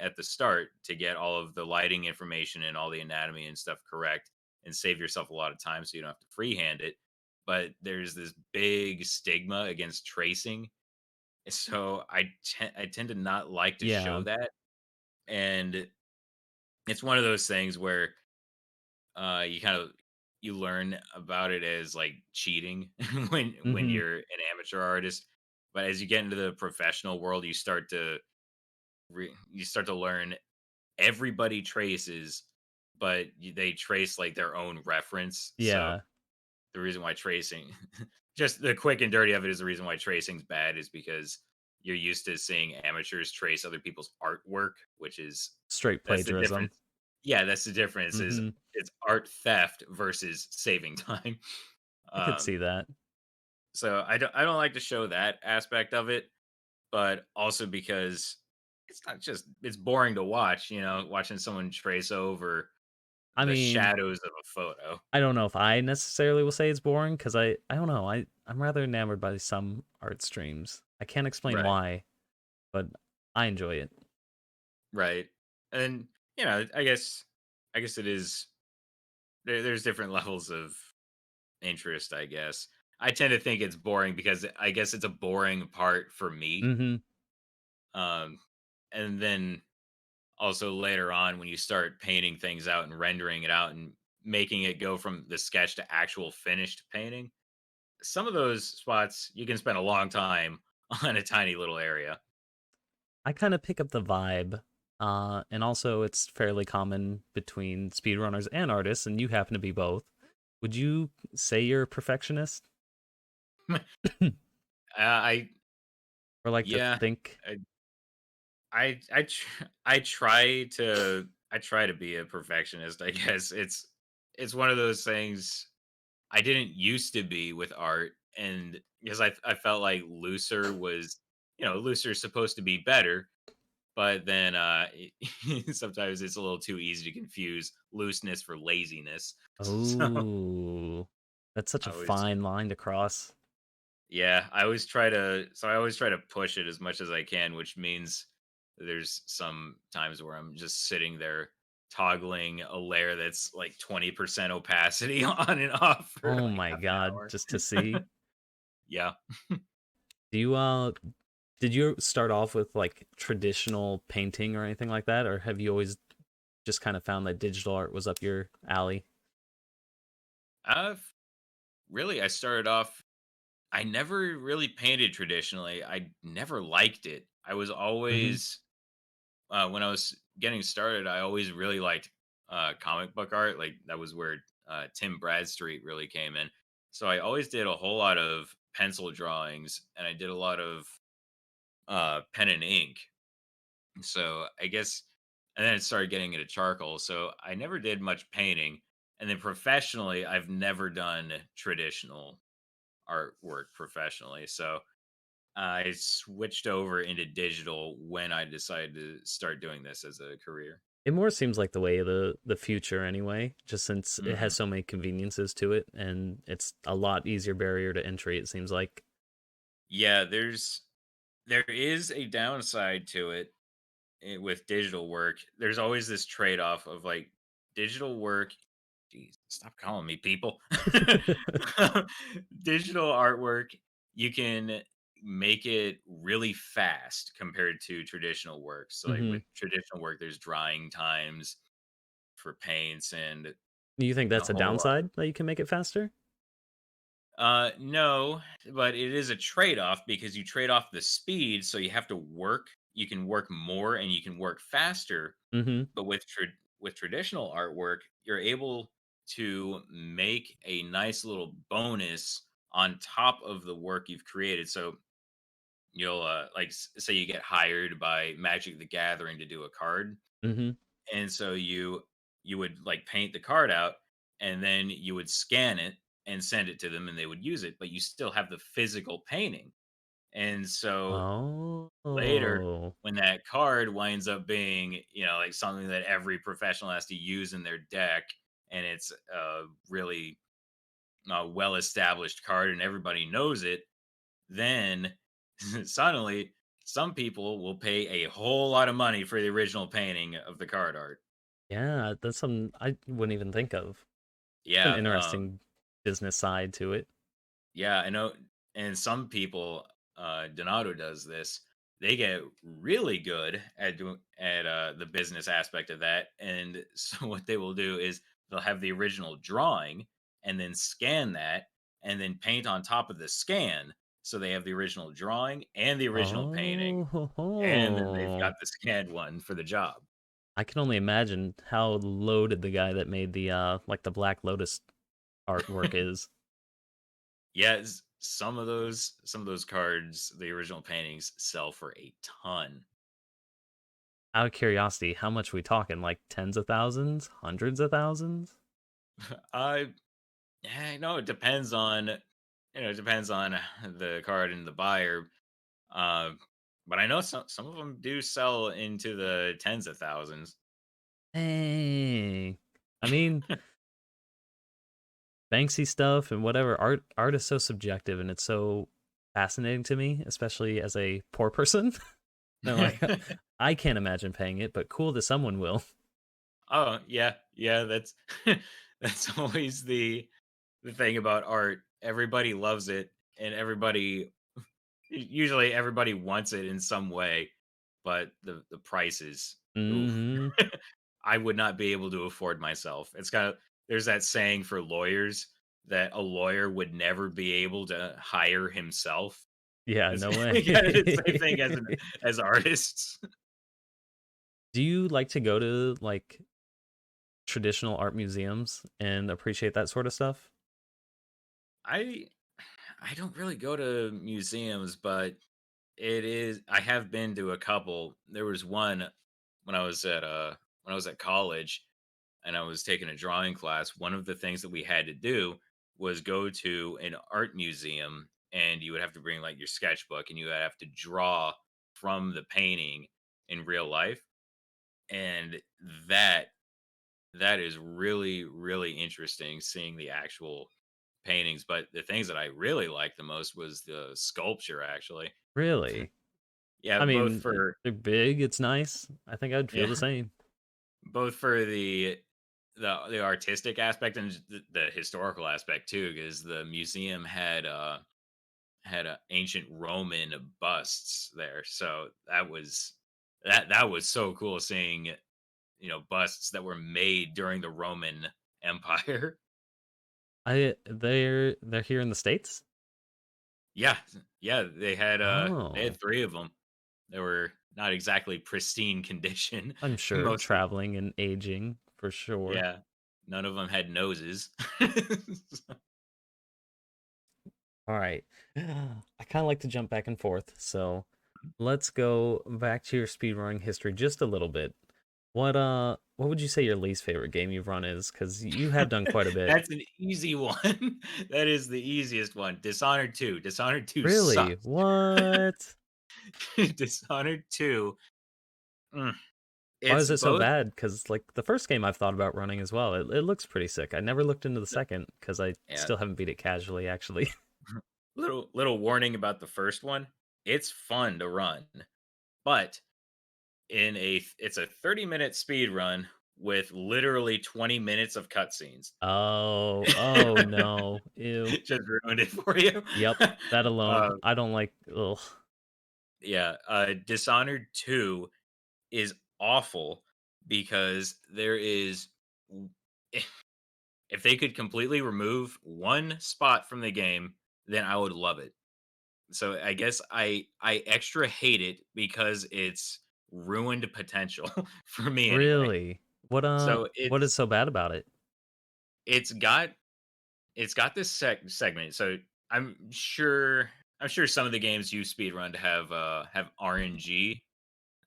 at the start to get all of the lighting information and all the anatomy and stuff correct and save yourself a lot of time so you don't have to freehand it. But there's this big stigma against tracing. So I tend to not like to Yeah. show that. And it's one of those things where you kind of you learn about it as like cheating when Mm-hmm. you're an amateur artist, but as you get into the professional world you start to you start to learn everybody traces, but they trace like their own reference. So Yeah. the reason why tracing just the quick and dirty of it is the reason why tracing's bad is because you're used to seeing amateurs trace other people's artwork, which is Straight that's the plagiarism. difference. Yeah, that's the difference. Is Hmm. it's art theft versus saving time. I could Um, see that. so I don't like to show that aspect of it, but also because it's not just it's boring to watch. Watching someone trace over I the mean, shadows of a photo. I don't know if I necessarily will say it's boring because I don't know. I'm rather enamored by some art streams. I can't explain Right, why, but I enjoy it. right, and I guess it is. There's different levels of interest. I guess I tend to think it's boring because I guess it's a boring part for me. Hmm. Um, and then also later on when you start painting things out and rendering it out and making it go from the sketch to actual finished painting, some of those spots you can spend a long time on a tiny little area. I kind of pick up the vibe. And also it's fairly common between speedrunners and artists, and you happen to be both. Would you say you're a perfectionist? I Or like to Yeah, think? I try to be a perfectionist. I guess it's one of those things I didn't used to be with art, and because I felt like looser is supposed to be better, but then sometimes it's a little too easy to confuse looseness for laziness. So Oh, that's such I a always fine line to cross. yeah, I always try to push it as much as I can, which means there's some times where I'm just sitting there toggling a layer that's like 20% opacity on and off for Oh like my half an god, hour. just to see. Yeah. Do you did you start off with like traditional painting or anything like that, or have you always just kind of found that digital art was up your alley? I've really I started off I never really painted traditionally. I never liked it. I was Hmm. always when I was getting started, I always really liked comic book art. Like that was where Tim Bradstreet really came in. So I always did a whole lot of pencil drawings, and I did a lot of pen and ink. So I guess, and then it started getting into charcoal. So I never did much painting, and then professionally, I've never done traditional artwork professionally. So I switched over into digital when I decided to start doing this as a career. It more seems like the way of the future anyway, just since it hmm has so many conveniences to it and it's a lot easier barrier to entry, it seems like. Yeah, there is a downside to it with digital work. There's always this trade off of like digital work. Jeez, stop calling me people. Digital artwork, you can make it really fast compared to traditional work. So, like Hmm. with traditional work, there's drying times for paints and Do you think a that's a whole lot. downside that you can make it faster? No, but it is a trade-off because you trade off the speed, so you have to work. You can work more and you can work faster. Hmm. But with traditional artwork, you're able to make a nice little bonus on top of the work you've created. So you'll say you get hired by Magic the Gathering to do a card, Hmm. and so you would like paint the card out and then you would scan it and send it to them and they would use it, but you still have the physical painting. And so later Oh. when that card winds up being like something that every professional has to use in their deck, and it's a really well established card and everybody knows it, then suddenly some people will pay a whole lot of money for the original painting of the card art. Yeah, that's something I wouldn't even think of. An Yeah, interesting business side to it. yeah, I know. And some people, Donato does this. They get really good at doing at the business aspect of that. And so what they will do is they'll have the original drawing and then scan that and then paint on top of the scan. So they have the original drawing and the original painting, Oh, ho, and then they've got ho. the scanned one for the job. I can only imagine how loaded the guy that made the like the Black Lotus artwork is. Yes, some of those cards, the original paintings, sell for a ton. Out of curiosity, how much we talking? Like tens of thousands, hundreds of thousands? I no, it depends on the card and the buyer. Uh, but I know some of them do sell into the tens of thousands. Dang. I mean, Banksy stuff and whatever art is so subjective and it's so fascinating to me, especially as a poor person. No, like I can't imagine paying it, but cool that someone will. Oh yeah, yeah. That's that's always the thing about art. Everybody loves it, and usually everybody wants it in some way, but the prices. Oof. Hmm. I would not be able to afford myself. It's kind of there's that saying for lawyers that a lawyer would never be able to hire himself. Yeah, It's no way. kind of the same thing as artists. Do you like to go to like traditional art museums and appreciate that sort of stuff? I I don't really go to museums, but I have been to a couple. There was one when I was at college and I was taking a drawing class. One of the things that we had to do was go to an art museum, and you would have to bring like your sketchbook and you would have to draw from the painting in real life. And that that is really, really interesting seeing the actual paintings. But the things that I really liked the most was the sculpture actually. Really? Yeah, I both mean, for they're big, it's nice. I think I'd feel yeah, the same. both for the artistic aspect and the historical aspect too, because the museum had ancient Roman busts there, so that was so cool seeing busts that were made during the Roman Empire. They're here in the States? Yeah, yeah, they Oh. had three of them. They were not exactly pristine condition. I'm sure Most of traveling and aging for sure. Yeah, none of them had noses. All right. I kind of like to jump back and forth, so let's go back to your speedrunning history just a little bit. What would you say your least favorite game you've run is? Because you have done quite a bit. That's an easy one. That is the easiest one. Dishonored 2. Dishonored 2 Really? sucks. What? Dishonored 2. mm, Why It's is it so both bad? Because like the first game I've thought about running as well. It looks pretty sick. I never looked into the the- second because I yeah. still haven't beat it casually, actually. Little warning about the first one. It's fun to run, but it's a 30-minute speed run with literally 20 minutes of cutscenes. Oh, oh no. Ew. Just ruined it for you. Yep. That alone. uh, I don't like ugh. yeah, Dishonored 2 is awful because there is if they could completely remove one spot from the game, then I would love it. So I guess I extra hate it because it's ruined potential for me anyway. Really? So What is so bad about it? it's got it's got this segment. So I'm sure some of the games you speedrun have RNG,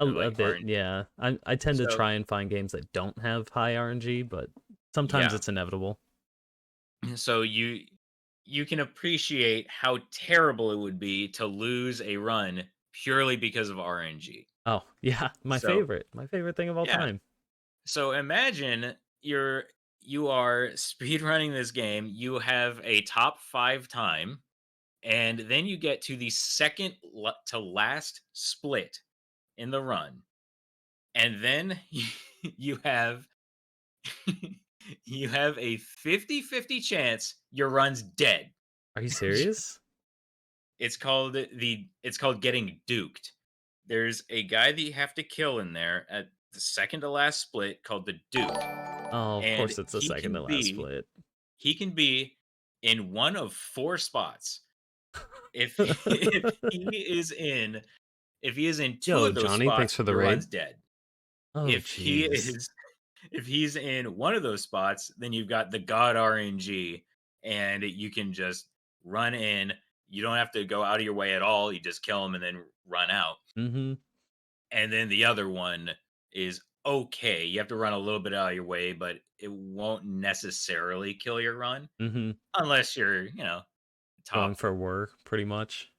A like bit, RNG. yeah. I tend to So try and find games that don't have high RNG, but sometimes yeah, it's inevitable. so you can appreciate how terrible it would be to lose a run purely because of RNG. Oh, yeah, So my favorite thing of all yeah, time. so imagine you are speedrunning this game. You have a top 5 time, and then you get to the second to last split in the run, and then you have you have a 50-50 chance your run's dead. Are you serious? It's called getting duked. There's a guy that you have to kill in there at the second to last split called the Duke, Oh, of and course it's the second to last split. he can be in one of 4 spots. If if he is in 2 Yo, of those Johnny, thanks spots, for the your raid. run's dead. Oh, If he jeez. is if he's in one of those spots, then you've got the god RNG, and you can just run in. you don't have to go out of your way at all. You just kill them and then run out. Mm-hmm. And then the other one is okay. You have to run a little bit out of your way, but it won't necessarily kill your run Mm-hmm. unless you're, Going top. for war, pretty much.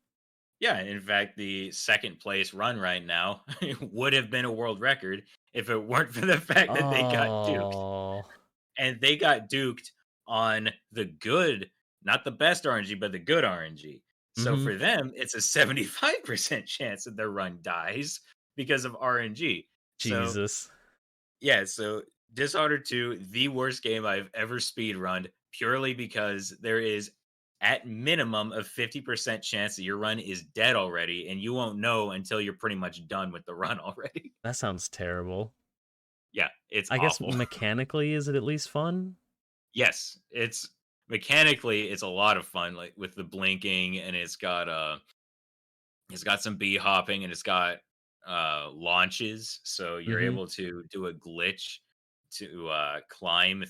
Yeah, in fact, the second place run right now would have been a world record if it weren't for the fact that they got duked. Oh. And they got duked on the good, not the best RNG, but the good RNG. So Mm-hmm. for them, it's a 75% chance that their run dies because of RNG. So Jesus. yeah, so Dishonored 2, the worst game I've ever speedrunned, purely because there is at minimum a 50% chance that your run is dead already, and you won't know until you're pretty much done with the run already. That sounds terrible. Yeah, it's I guess awful. mechanically, is it at least fun? Yes, it's mechanically it's a lot of fun, like with the blinking, and it's got some bee hopping, and it's got launches, so you're Mm-hmm. able to do a glitch to climb.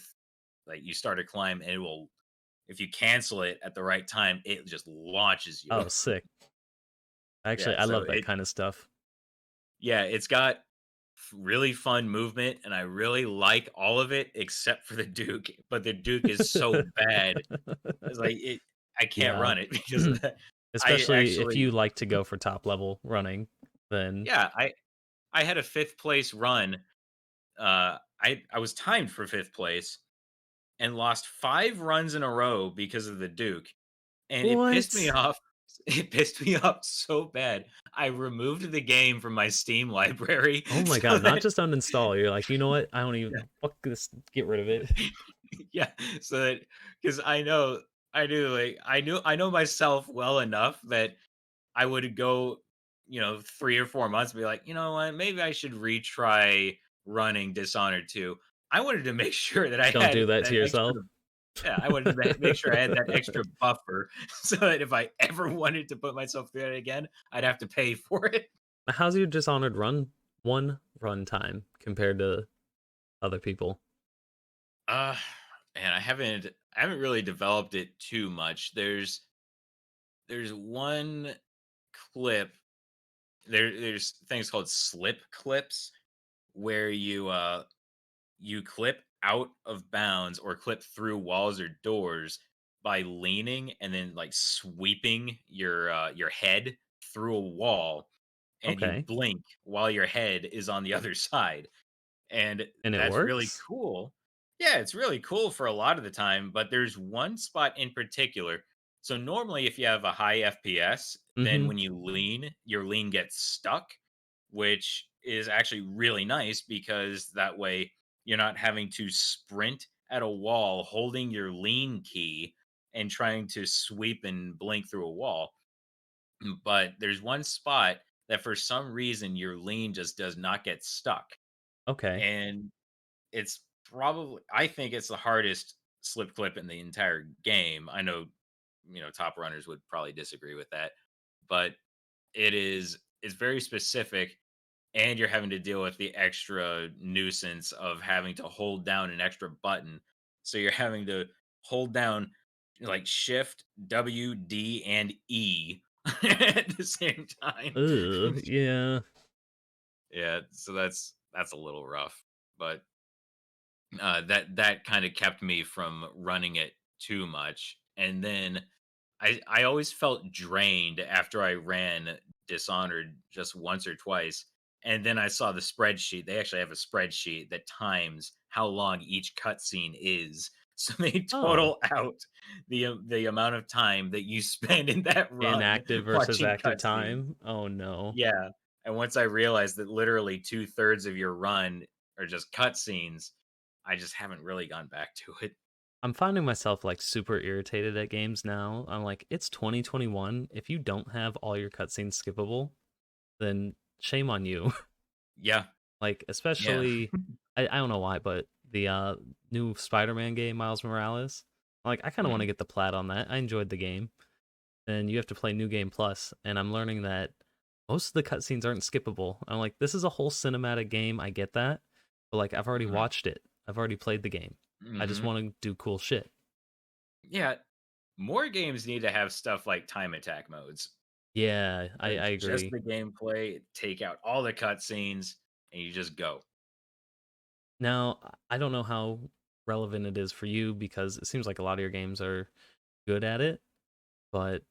Like you start a climb, and it will, if you cancel it at the right time, it just launches you. Oh, sick. Actually, Yeah, I so love that kind of stuff. it's got really fun movement, and I really like all of it except for the Duke. But the Duke is so bad. It's like I can't Yeah. run it because of that. I Especially if actually, you like to go for top level running, then yeah, I had a fifth place run. I was timed for fifth place and lost 5 runs in a row because of the Duke, and it pissed me what? off. It pissed me off so bad. I removed the game from my Steam library Oh my so god, not that just uninstall. You're like, you know what? I don't even fuck this. Get rid of it. yeah, so that because I know myself well enough that I would go, 3 or 4 months and be like, you know what, maybe I should retry running Dishonored 2. I wanted to make sure that I Don't had do that to that extra. yourself. Yeah, I wanted to make sure I had that extra buffer so that if I ever wanted to put myself through it again, I'd have to pay for it. How's your Dishonored run time compared to other people? Uh Man, I haven't really developed it too much. There's one clip. There's things called slip clips where you clip out of bounds or clip through walls or doors by leaning and then like sweeping your head through a wall, and you Okay, blink while your head is on the other side, and and it that's really works. cool. Yeah, it's really cool for a lot of the time, but there's one spot in particular. So normally if you have a high FPS, then Mm-hmm. when you lean, your lean gets stuck, which is actually really nice because that way you're not having to sprint at a wall holding your lean key and trying to sweep and blink through a wall. But there's one spot that for some reason your lean just does not get stuck. Okay. And it's probably, I think it's the hardest slip clip in the entire game. I know, top runners would probably disagree with that, but it's very specific, and you're having to deal with the extra nuisance of having to hold down an extra button. So you're having to hold down like shift, W, D, and E at the same time. Ugh, yeah. Yeah, so that's a little rough. But that kind of kept me from running it too much. And then I always felt drained after I ran Dishonored just once or twice. And then I saw the spreadsheet. They actually have a spreadsheet that times how long each cutscene is. So they Oh, total out the amount of time that you spend in that run inactive versus watching active cutscenes. time. Oh no. Yeah. And once I realized that literally 2/3 of your run are just cutscenes, I just haven't really gone back to it. I'm finding myself like super irritated at games now. I'm like, it's 2021. If you don't have all your cutscenes skippable, then shame on you. Yeah. Like, Yeah. especially, I don't know why, but the new Spider-Man game, Miles Morales. Like, I kind of want to Mhm. get the plat on that. I enjoyed the game, and you have to play New Game Plus, and I'm learning that most of the cutscenes aren't skippable. I'm like, this is a whole cinematic game. I get that, but like, I've already Mhm. watched it. I've already played the game. I just Mhm. want to do cool shit. Yeah. more games need to have stuff like time attack modes. Yeah, I It's just agree. the gameplay, take out all the cutscenes, and you just go. Now, I don't know how relevant it is for you because it seems like a lot of your games are good at it, but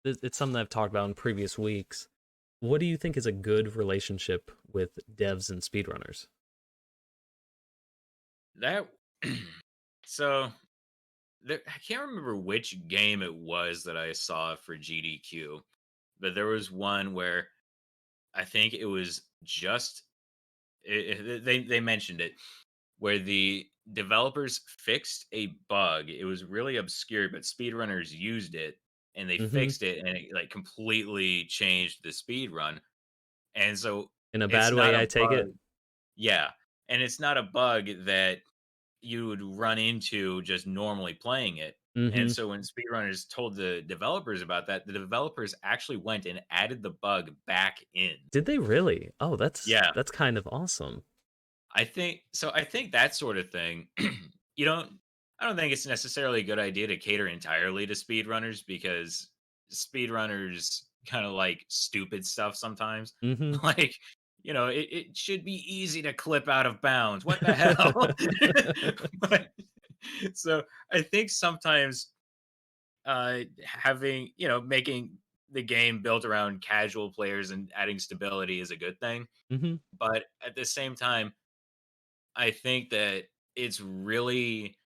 it's something I've talked about in previous weeks. What do you think is a good relationship with devs and speedrunners? That so I can't remember which game it was that I saw for GDQ, but there was one where I think it was just they mentioned it where the developers fixed a bug. It was really obscure, but speedrunners used it and they Mm-hmm. fixed it and it like completely changed the speed run. And so In a it's bad not way, a I take it. bug. Yeah. And it's not a bug that you would run into just normally playing it. And Mm-hmm. so when speedrunners told the developers about that, the developers actually went and added the bug back in. Did they really? Oh, Yeah. that's kind of awesome. I think that sort of thing, you don't I don't think it's necessarily a good idea to cater entirely to speedrunners because speedrunners kind of like stupid stuff sometimes. Mm-hmm. Like, it should be easy to clip out of bounds. What the hell? But so I think sometimes having, making the game built around casual players and adding stability is a good thing. Mm-hmm. But at the same time, I think that it's really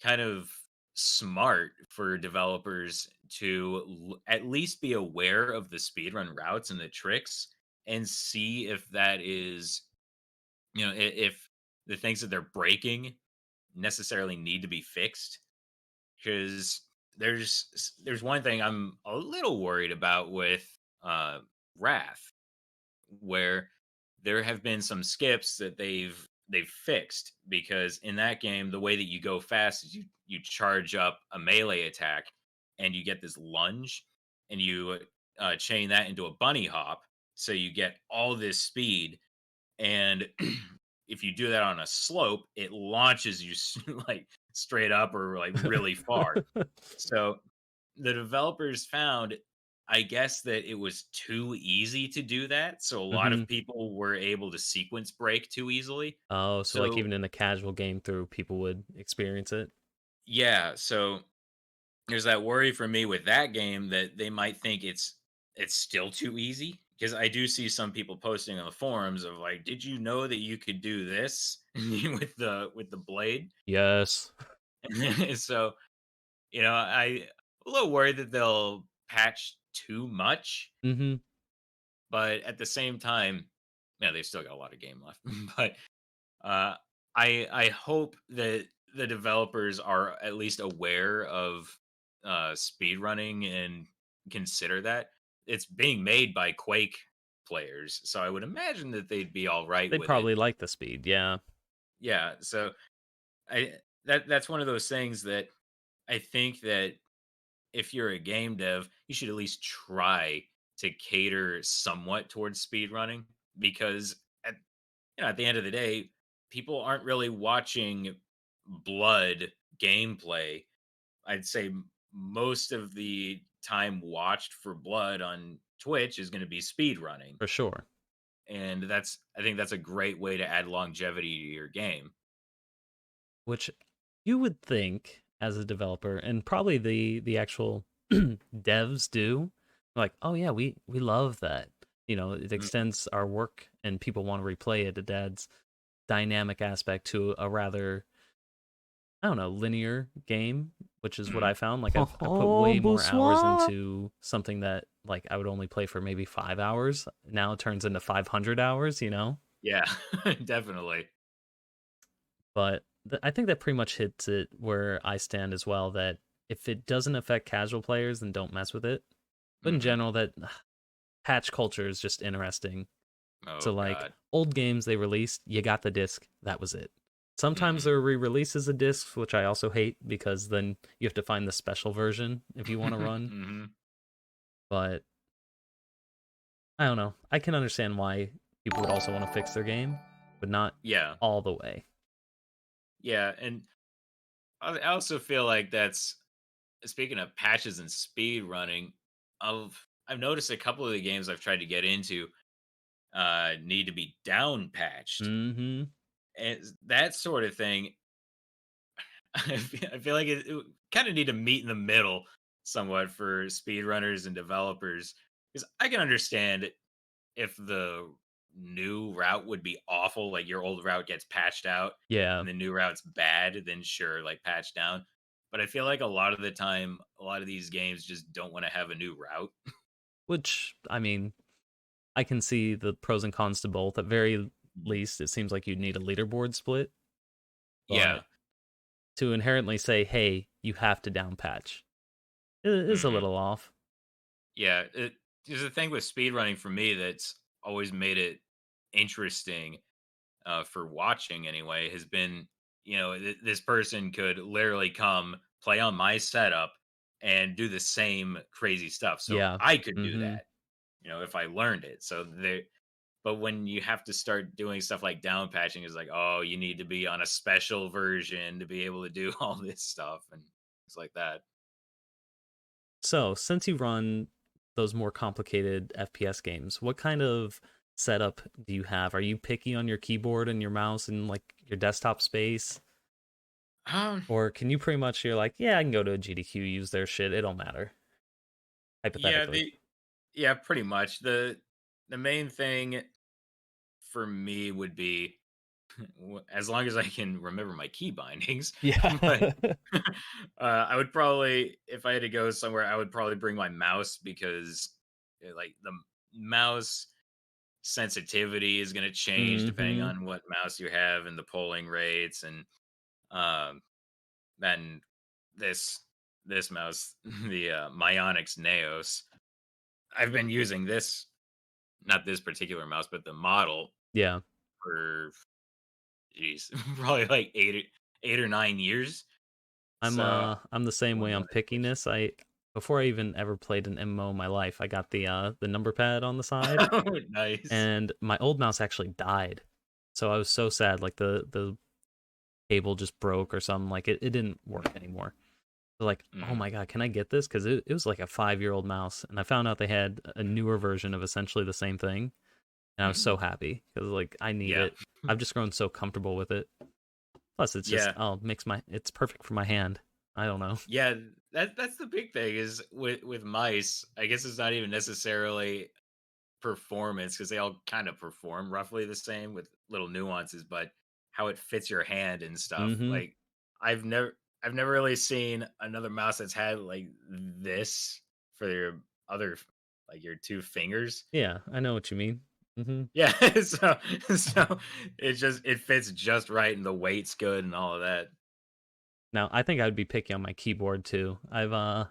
kind of smart for developers to at least be aware of the speedrun routes and the tricks and see if that is, if the things that they're breaking necessarily need to be fixed. Because there's one thing I'm a little worried about with uh, Wrath, where there have been some skips that they've fixed because in that game the way that you go fast is you charge up a melee attack and you get this lunge and you chain that into a bunny hop so you get all this speed and if you do that on a slope it launches you like straight up or like really far. So the developers found, I guess, that it was too easy to do that. So a lot Mm-hmm. of people were able to sequence break too easily. Oh, so like So even in a casual game through, people would experience it. yeah, so there's that worry for me with that game that they might think it's still too easy. Because I do see some people posting on the forums of like, did you know that you could do this with the blade? Yes. So, a little worried that they'll patch too much. Mm-hmm. But at the same time, yeah, they've still got a lot of game left. But uh, I hope that the developers are at least aware of speed running and consider that it's being made by Quake players, so I would imagine that they'd be all right They'd with it. probably like the speed. Yeah. Yeah, so I that's one of those things that I think that if you're a game dev, you should at least try to cater somewhat towards speed running because at the end of the day, people aren't really watching blood gameplay. I'd say most of the time watched for blood on Twitch is going to be speed running. For sure. And I think that's a great way to add longevity to your game. Which you would think as a developer, and probably the actual devs do, like, oh yeah, we love that. It Mm, extends our work, and people want to replay it. It adds dynamic aspect to a rather, I don't know, linear game, which is what mm. I found. Like I put Oh, way more hours bonsoir. into something that like I would only play for maybe 5 hours. Now it turns into 500 hours. Yeah, definitely. But I think that pretty much hits it where I stand as well. That if it doesn't affect casual players, then don't mess with it. But in Hmm. general, that patch culture is just interesting. So Oh like God. old games they released, you got the disc, that was it. Sometimes Hmm. there are re-releases of discs, which I also hate because then you have to find the special version if you want to run. Hmm. But I don't know. I can understand why people would also want to fix their game, but not Yeah, all the way. yeah, and I also feel like that's speaking of patches and speed running, I've noticed a couple of the games I've tried to get into need to be down patched, Mm-hmm. and that sort of thing. I feel like it kind of need to meet in the middle somewhat for speedrunners and developers, because I can understand if the new route would be awful, like your old route gets patched out Yeah. and the new route's bad, then sure, like patch down. But I feel like a lot of the time, a lot of these games just don't want to have a new route. Which, I mean, I can see the pros and cons to both. At very Mhm. least, it seems like you need a leaderboard split, Yeah. but to inherently say, "Hey, you have to down patch," is a hmm little off. Yeah. There's a thing with speedrunning for me that's always made it interesting for watching anyway, has been, this person could literally come play on my setup and do the same crazy stuff. So Yeah. I could do Mm-hmm. that, if I learned it. But when you have to start doing stuff like down patching, is like, oh, you need to be on a special version to be able to do all this stuff and things like that. So, since you run those more complicated FPS games, what kind of setup do you have? Are you picky on your keyboard and your mouse and like your desktop space? Um, Or can you pretty much, you're like, yeah, I can go to a GDQ, use their shit, it don't matter, yeah, hypothetically. pretty much the main thing for me would be as long as I can remember my key bindings. But Yeah. I would probably, if I had to go somewhere, I would probably bring my mouse because like the mouse sensitivity is going to change depending Mm-hmm. on what mouse you have and the polling rates, and um, then this this mouse, the Myonix Neos. I've been using this, not this particular mouse, but the model Yeah. for geez, probably like 8 or 9 years. So I'm the I same way wouldn't on want to switch. pickiness. I before I even ever played an MMO in my life, I got the number pad on the side, Oh, nice. and my old mouse actually died. So I was so sad, like the cable just broke or something, like it didn't work anymore. So like, oh Mhm, my god, can I get this? Because it was like a 5-year-old mouse, and I found out they had a newer version of essentially the same thing, and I was mhm. so happy because like I need Yeah, it. I've just grown so comfortable with it. Plus, it's just yeah, it's perfect for my hand. I don't know. yeah. That's the big thing is with mice. I guess it's not even necessarily performance because they all kind of perform roughly the same with little nuances, but how it fits your hand and stuff. Mm-hmm. Like I've never I've never really seen another mouse that's had like this for your other like your two fingers. Yeah, I know what you mean. Mm-hmm. Yeah, so it fits just right and the weight's good and all of that. Now, I think I'd be picky on my keyboard too. I'm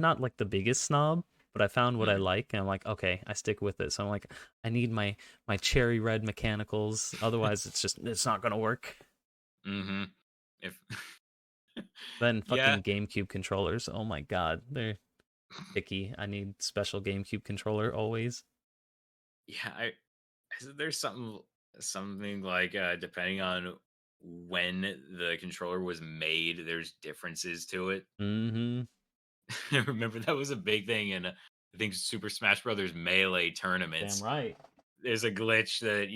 not like the biggest snob, but I found what I Mm, like, and I'm like, okay, I stick with it. So I'm like, I need my cherry red mechanicals. Otherwise, it's not gonna work. mhm. If Then yeah, fucking GameCube controllers. Oh my god, they're picky. I need special GameCube controller always. yeah, there's something like depending on when the controller was made, there's differences to it. Mm-hmm. I remember that was a big thing in I think Super Smash Brothers Melee Damn tournaments. right. There's a glitch that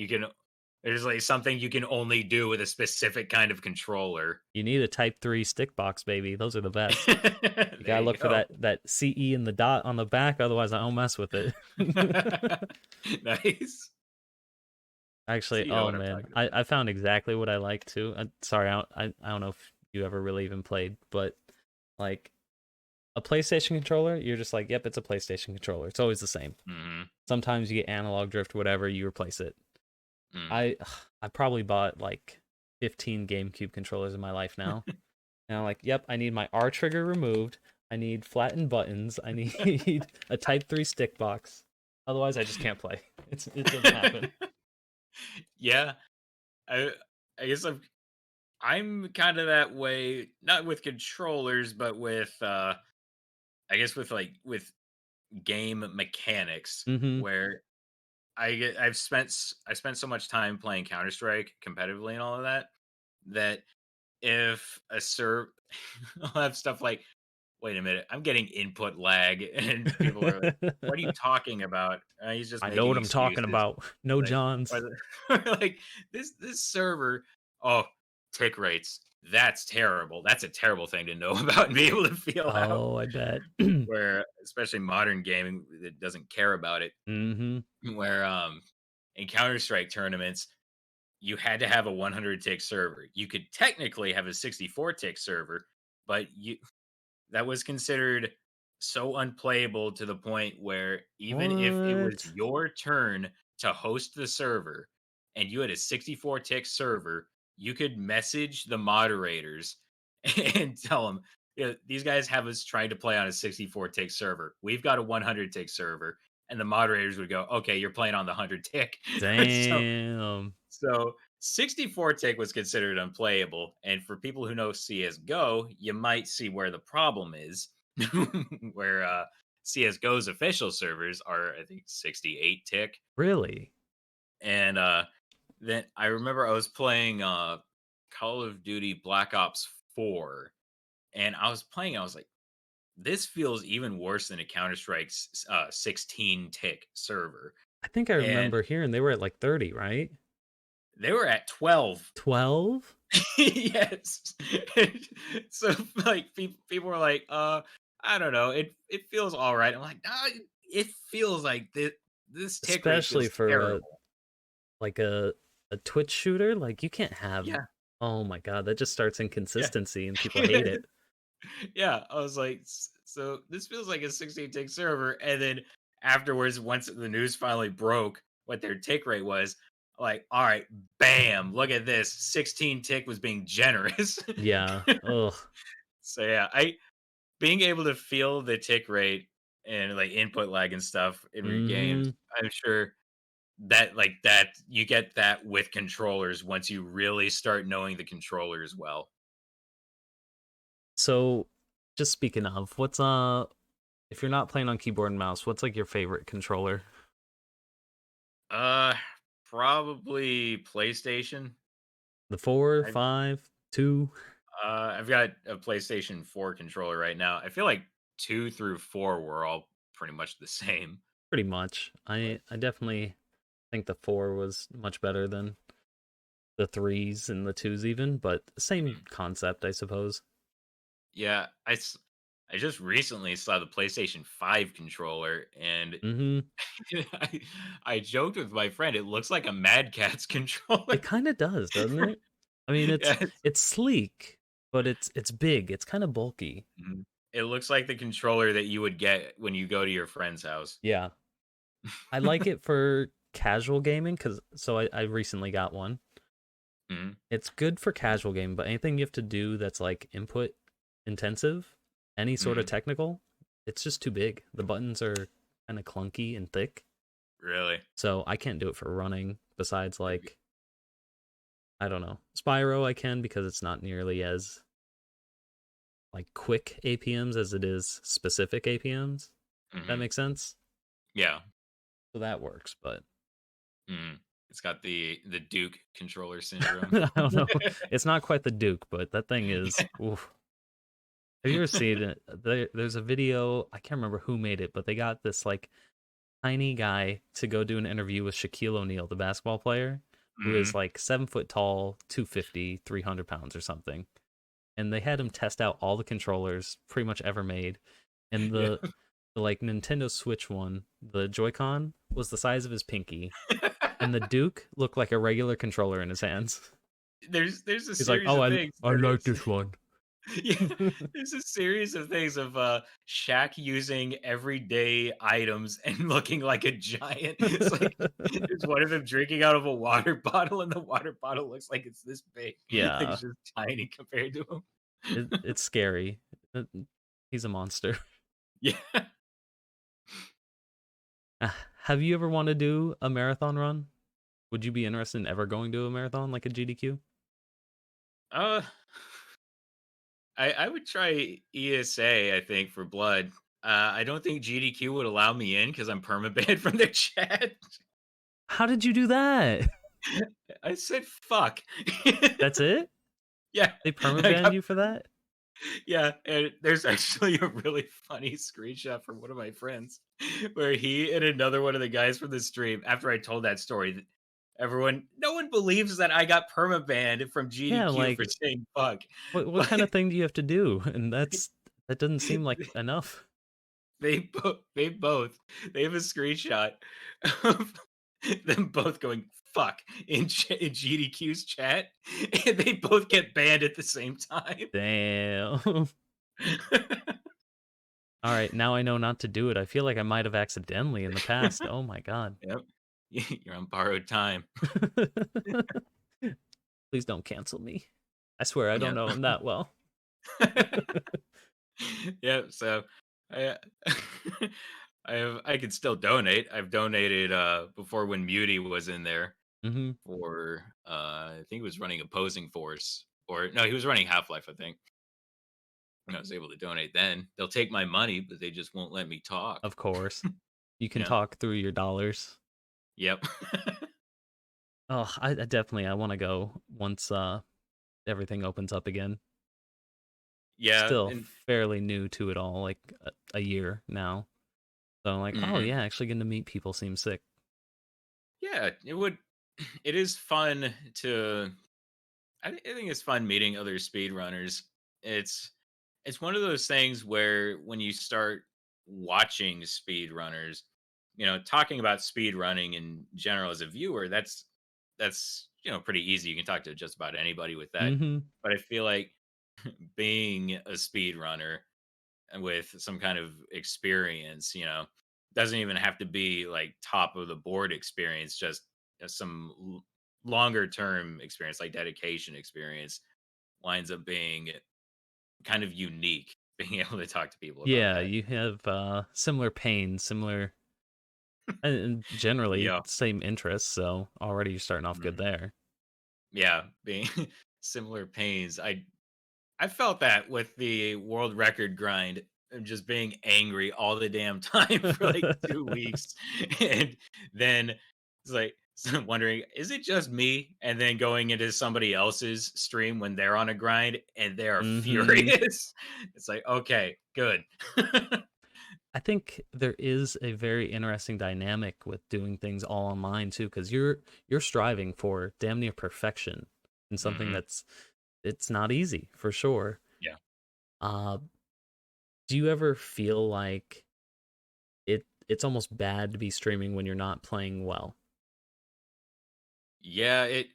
there's like something you can only do with a specific kind of controller. You need a Type 3 stick box, baby. Those are the best. You There gotta you look for go. that CE and the dot on the back, otherwise I don't mess with it. Nice. So Actually, you know oh what I'm man, talking I found exactly what I like too. Sorry, I don't know if you ever really even played, but like a PlayStation controller, you're just like, yep, it's a PlayStation controller. It's always the same. about. Sometimes you get analog drift, whatever, you replace it. Mhm. I I probably bought like 15 GameCube controllers in my life now. And I'm like, yep, I need my R trigger removed. I need flattened buttons. I need a Type 3 stick box. Otherwise, I just can't play. It doesn't happen. Yeah, I I guess I'm kind of that way, not with controllers, but with I guess with game mechanics, Mm-hmm. where I've spent so much time playing Counter Strike competitively and all of that, that if a serve I'll have stuff like wait a minute, I'm getting input lag, and people are like, "What are you talking about?" He's just I know making what I'm talking excuses. about. No Like, Johns. or like this server. Oh, tick rates. That's terrible. That's a terrible thing to know about and be able to feel out. Oh, I bet. Where especially modern gaming that doesn't care about it. Mm-hmm. Where in Counter Strike tournaments, you had to have a 100 tick server. You could technically have a 64 tick server, but that was considered so unplayable to the point where even if it was What? your turn to host the server and you had a 64 tick server, you could message the moderators and tell them, these guys have us trying to play on a 64 tick server. We've got a 100 tick server. And the moderators would go, okay, you're playing on the 100 tick. so Damn. so 64 tick was considered unplayable, and for people who know CS:GO, you might see where the problem is, where CS:GO's official servers are, I think, 68 tick, Really? and then I remember I was playing Call of Duty Black Ops 4, and I was playing, I was like, this feels even worse than a Counter Strike 16 tick server, I think I and remember hearing they were at like 30, right? they were at 12. 12? Yes. So like people were like, I don't know, it feels all right. I'm like, no, it feels like this tick rate Especially feels for terrible. like a Twitch shooter, like you can't have. Yeah, Oh my god, that just starts yeah. inconsistency and people hate it. Yeah, I was like, so this feels like a 16 tick server, and then afterwards, once the news finally broke what their tick rate was, like, all right, bam, look at this, 16 tick was being generous. Yeah. Ugh. So yeah, I being able to feel the tick rate and like input lag and stuff in your games, Mm-hmm. I'm sure that you get that with controllers once you really start knowing the controllers well. So, just speaking of, what's if you're not playing on keyboard and mouse, what's like your favorite controller? Uh Probably PlayStation. The 4, I 5, 2? I've got a PlayStation 4 controller right now. I feel like 2 through 4 were all pretty much the same. Pretty much. But I definitely think the 4 was much better than the 3s and the 2s even, but same mm, concept, I suppose. yeah, I just recently saw the PlayStation 5 controller and Mhm. I, I joked with my friend, it looks like a Mad Catz controller. It kind of does, doesn't it? I mean, Yeah, it's sleek, but it's big. It's kind of bulky. mhm. It looks like the controller that you would get when you go to your friend's house. Yeah. I like it for casual gaming cuz I recently got one. Mhm, It's good for casual gaming, but anything you have to do that's like input intensive, any sort of mhm. technical, it's just too big. The buttons are kind of clunky and thick. Really? So I can't do it for running besides Have you- like I don't know. Spyro I can because it's not nearly as like quick APMs as it is specific APMs. That mhm. makes sense. Yeah. So that works, but Mhm. It's got the Duke controller syndrome. I don't know. It's not quite the Duke, but that thing is. Oof. Have you ever seen it? There's a video. I can't remember who made it, but they got this like tiny guy to go do an interview with Shaquille O'Neal, the basketball player, who is Mhm. like 7 foot tall, 250, 300 pounds or something. And they had him test out all the controllers pretty much ever made. And Yeah. the like Nintendo Switch one, the Joy-Con was the size of his pinky, and the Duke looked like a regular controller in his hands. There's a He's like, series "Oh, of I things I that like it's this one." yeah, there's a series of things of Shaq using everyday items and looking like a giant. It's like there's one of him drinking out of a water bottle, and the water bottle looks like it's this big. Like Yeah, it's just tiny compared to him. it's scary. Uh, He's a monster. Yeah. Have you ever wanted to do a marathon run? Would you be interested in ever going to a marathon like a GDQ? Uh I would try ESA, I think, for blood. I don't think GDQ would allow me in because I'm permabanned from their chat. How did you do that? I said fuck. That's it? Yeah, They I permabanned got you for that? Yeah, and there's actually a really funny screenshot from one of my friends where he and another one of the guys from the stream, after I told that story, no one believes that I got permabanned from Yeah, GDQ for like saying fuck. what But kind of thing do you have to do? And that doesn't seem like enough. they have a screenshot of them both going fuck in GDQ's chat, and they both get banned at the same time. Damn. All right, now I know not to do it. I feel like I might have accidentally in the past. Oh my god. Yep. You're on borrowed time. Please don't cancel me. I swear I don't Yep. know him that well. Yep. So I I could still donate. I've donated before when Muty was in there Hmm. for I think he was running opposing force. Or no, he was running Half-Life, I think. And I was able to donate then. They'll take my money, but they just won't let me talk. Of course. You can Yeah. talk through your dollars. Yep. Oh, I definitely I want to go once everything opens up again. Yeah. Still And fairly new to it all, like a year now. So I'm like, oh mhm. yeah, actually getting to meet people seems sick. Yeah, it would it is fun to I think it's fun meeting other speedrunners. It's it's one of those things where when you start watching speedrunners, talking about speedrunning in general as a viewer, that's pretty easy. You can talk to just about anybody with that. Hmm. But I feel like being a speedrunner and with some kind of experience, doesn't even have to be like top of the board experience, just some longer term experience, like dedication experience, winds up being kind of unique. Being able to talk to people about Yeah, that. you have similar pain, similar and generally Yeah. same interests, so already you're starting off good Mhm. there. Yeah. Being similar pains. I felt that with the world record grind and just being angry all the damn time for like 2 weeks. And then it's like wondering, is it just me? And then going into somebody else's stream when they're on a grind and they are Hmm. furious. It's like, okay, good. I think there is a very interesting dynamic with doing things all online too, because you're striving for damn near perfection in something Hmm. that's it's not easy for sure. Yeah. Uh, do you ever feel like it's almost bad to be streaming when you're not playing well? Yeah, it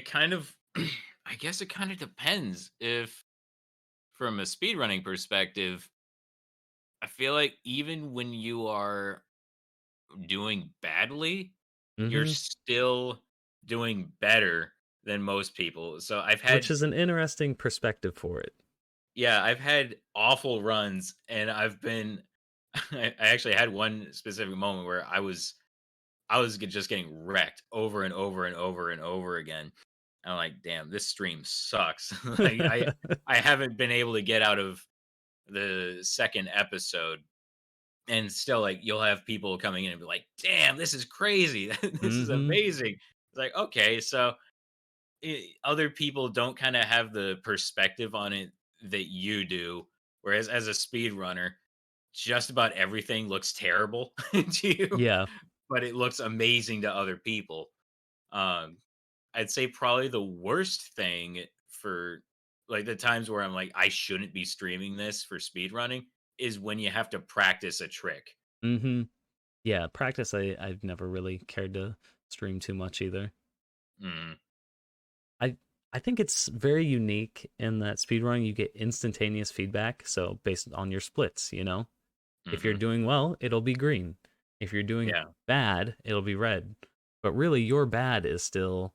kind of I guess it kind of depends. If from a speedrunning perspective, I feel like even when you are doing badly, you're Hmm. still doing better than most people. So I've Which had is an interesting perspective for it. yeah, I've had awful runs and I've been I actually had one specific moment where just getting wrecked over and over and over and over again. I'm like, damn, this stream sucks. Like I haven't been able to get out of the second episode, and still like you'll have people coming in and be like, damn, this is crazy. This is Hmm. amazing. It's like, okay, so other people don't kind of have the perspective on it that you do. Whereas as a speedrunner, just about everything looks terrible to you, Yeah. but it looks amazing to other people. Um, I'd say probably the worst thing for like the times where I'm like, I shouldn't be streaming this for speedrunning is when you have to practice a trick. Hmm. Yeah. Practice. I've never really cared to stream too much either. Mm, I I think it's very unique in that speedrunning you get instantaneous feedback. So based on your splits, if you're hmm. doing well, it'll be green. If you're doing Yeah. bad, it'll be red. But really, your bad is still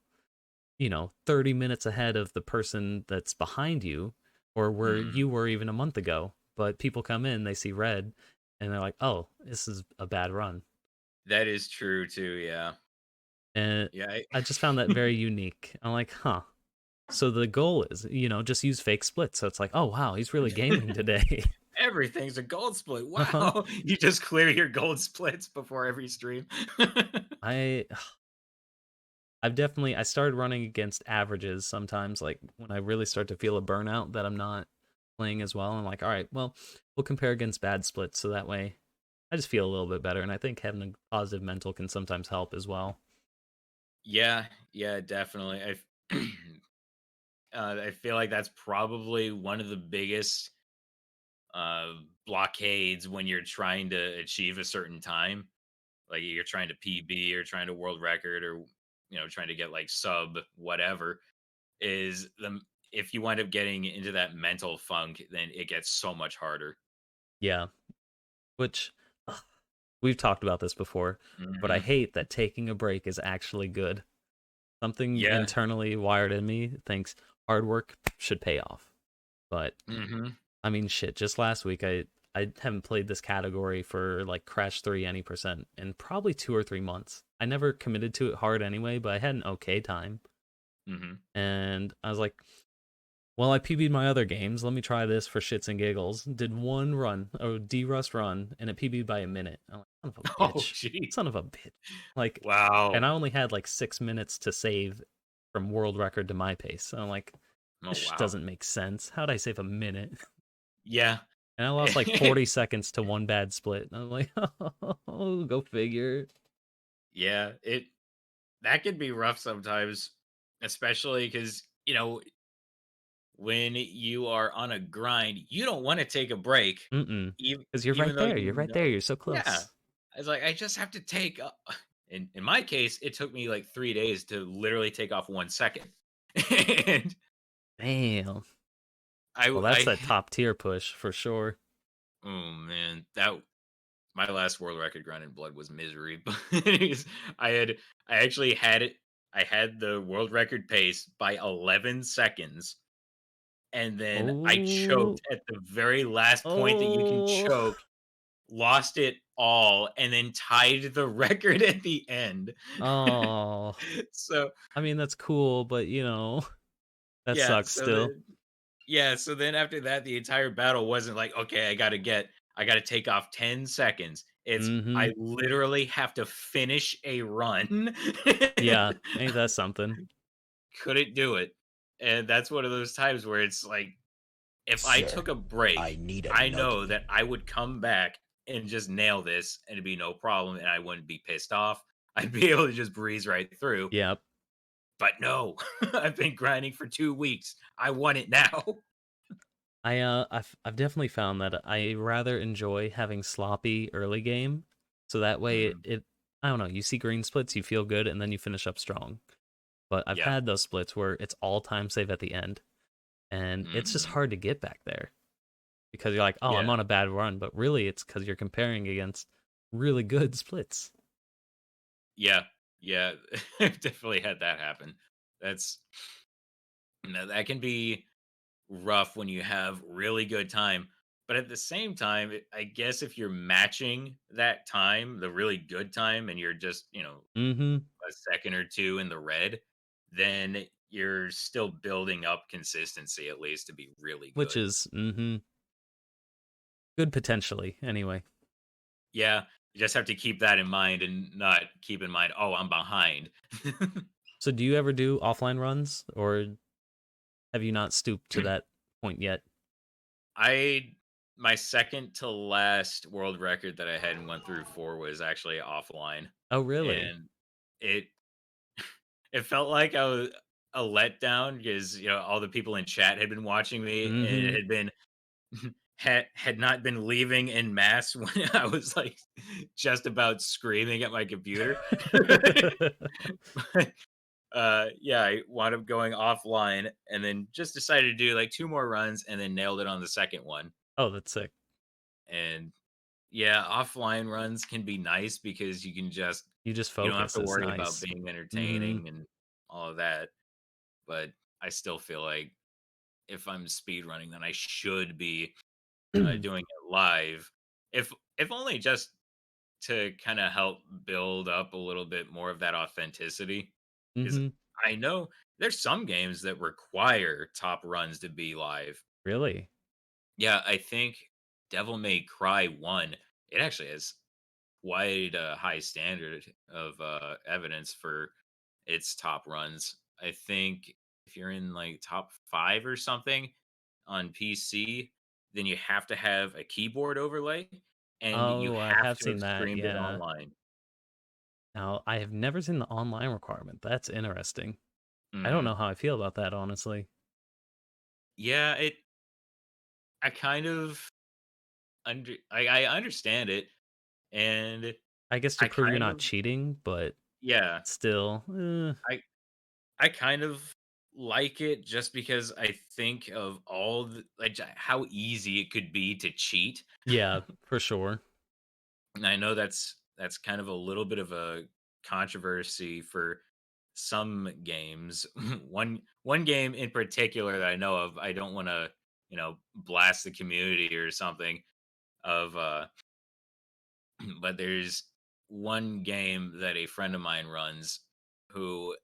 30 minutes ahead of the person that's behind you or where Mm, you were even a month ago. But people come in, they see red, and they're like, oh, this is a bad run. that is true too. Yeah. And Yeah. I just found that very unique. I'm like, huh. So the goal is, just use fake splits. So it's like, oh, wow, he's really gaming today. Everything's a gold split. Uh-huh. Wow. You just clear your gold splits before every stream. I I started running against averages sometimes, like when I really start to feel a burnout that I'm not playing as well. I'm like, all right, well, we'll compare against bad splits, so that way I just feel a little bit better. And I think having a positive mental can sometimes help as well. Yeah, yeah, definitely. I feel like that's probably one of the biggest uh, blockades when you're trying to achieve a certain time. Like you're trying to PB or trying to world record or trying to get like sub whatever is the if you wind up getting into that mental funk, then it gets so much harder. Yeah, which ugh, we've talked about this before, but I Hmm. hate that taking a break is actually good. Something Yeah. internally wired in me thinks hard work should pay off. But Hmm. I mean, shit, just last week I haven't played this category for like Crash 3 any percent in probably 2 or 3 months. I never committed to it hard anyway, but I had an okay time. Hmm. And I was like, well, I PB'd my other games. Let me try this for shits and giggles. Did one run, a D-Rust run, and it PB'd by a minute. I'm like, son of a Oh, bitch. gee. Son of a bitch. Like, and Wow. I only had like 6 minutes to save from world record to my pace. So I'm like, Oh, this wow. doesn't make sense. How'd I save a minute? Yeah. And I lost like 40 seconds to one bad split. And I'm like, oh, go figure. Yeah. That could be rough sometimes, especially because when you are on a grind, you don't want to take a break, Mm-mm. even Because you're even right though there. You're right there. You're so yeah. close. It's like I just have to take. In my case, it took me like 3 days to literally take off 1 second, and Damn. I Well, that's I that top tier push for sure. oh man, that my last world record grind in blood was misery. But anyways, I had I actually had it. I had the world record pace by 11 seconds. And then I choked Oh, at the very last point that you can oh, choke, lost it all, and then tied the record at the end. oh. So, I mean, that's cool, but that yeah, sucks still. so then after that, the entire battle wasn't like, "Okay, I gotta take off 10 seconds." It's, Mm-hmm. I literally have to finish a run. Yeah, ain't that something? Couldn't do it. And that's one of those times where it's like, if I Sir, took a break, I need a I know nuggie. that I would come back and just nail this and it'd be no problem and I wouldn't be pissed off. I'd be able to just breeze right through. Yep. But no, I've been grinding for 2 weeks. I want it now. I've definitely found that I rather enjoy having sloppy early game, so that way Mhm. I don't know, you see green splits, you feel good, and then you finish up strong. But I've Yeah. had those splits where it's all time save at the end, and it's just Hmm. hard to get back there because you're like, oh, I'm Yeah. on a bad run, but really it's because you're comparing against really good splits. Yeah. Yeah. I've definitely had that happen. That's that can be rough when you have really good time. But at the same time, I guess if you're matching that time, the really good time, and you're just, Mm-hmm. a second or two in the red, then you're still building up consistency at least to be really Which good. is good potentially. Anyway, Yeah, you just have to keep that in mind and not keep in mind, oh, I'm behind. so do you ever do offline runs, or have you not stooped to that point yet? I my second to last world record that I had and went through for was actually offline, Oh, really? and it it felt like I was a letdown because all the people in chat had been watching me and it Mm-hmm. had been had not been leaving in mass when I was like just about screaming at my computer. But, yeah, I wound up going offline and then just decided to do like two more runs and then nailed it on the second one. Oh, that's sick. And yeah, offline runs can be nice because You just you don't have focus. to It's worry about nice. being Mm-hmm. entertaining and all of that. But I still feel like if I'm speed running, then I should be doing it live. If only just to kind of help build up a little bit more of that authenticity. Because Mm-hmm. I know there's some games that require top runs to be live. Really? Yeah, I think Devil May Cry 1, it actually has quite a high standard of evidence for its top runs. I think if you're in like top 5 or something, on PC, then you have to have a keyboard overlay, and you Oh, I have have to have seen that. streamed it Yeah. online. Now, I have never seen the online requirement. That's interesting. I don't know Mhm. how I feel about that, honestly. Yeah, I kind of I understand it, and I guess to I prove you're kind not of cheating, but yeah, still, I I kind of like it just because I think of all the like how easy it could be to cheat. yeah, for sure. And I know that's kind of a little bit of a controversy for some games. One game in particular that I know of, I don't want to, blast the community or something of but there's one game that a friend of mine runs who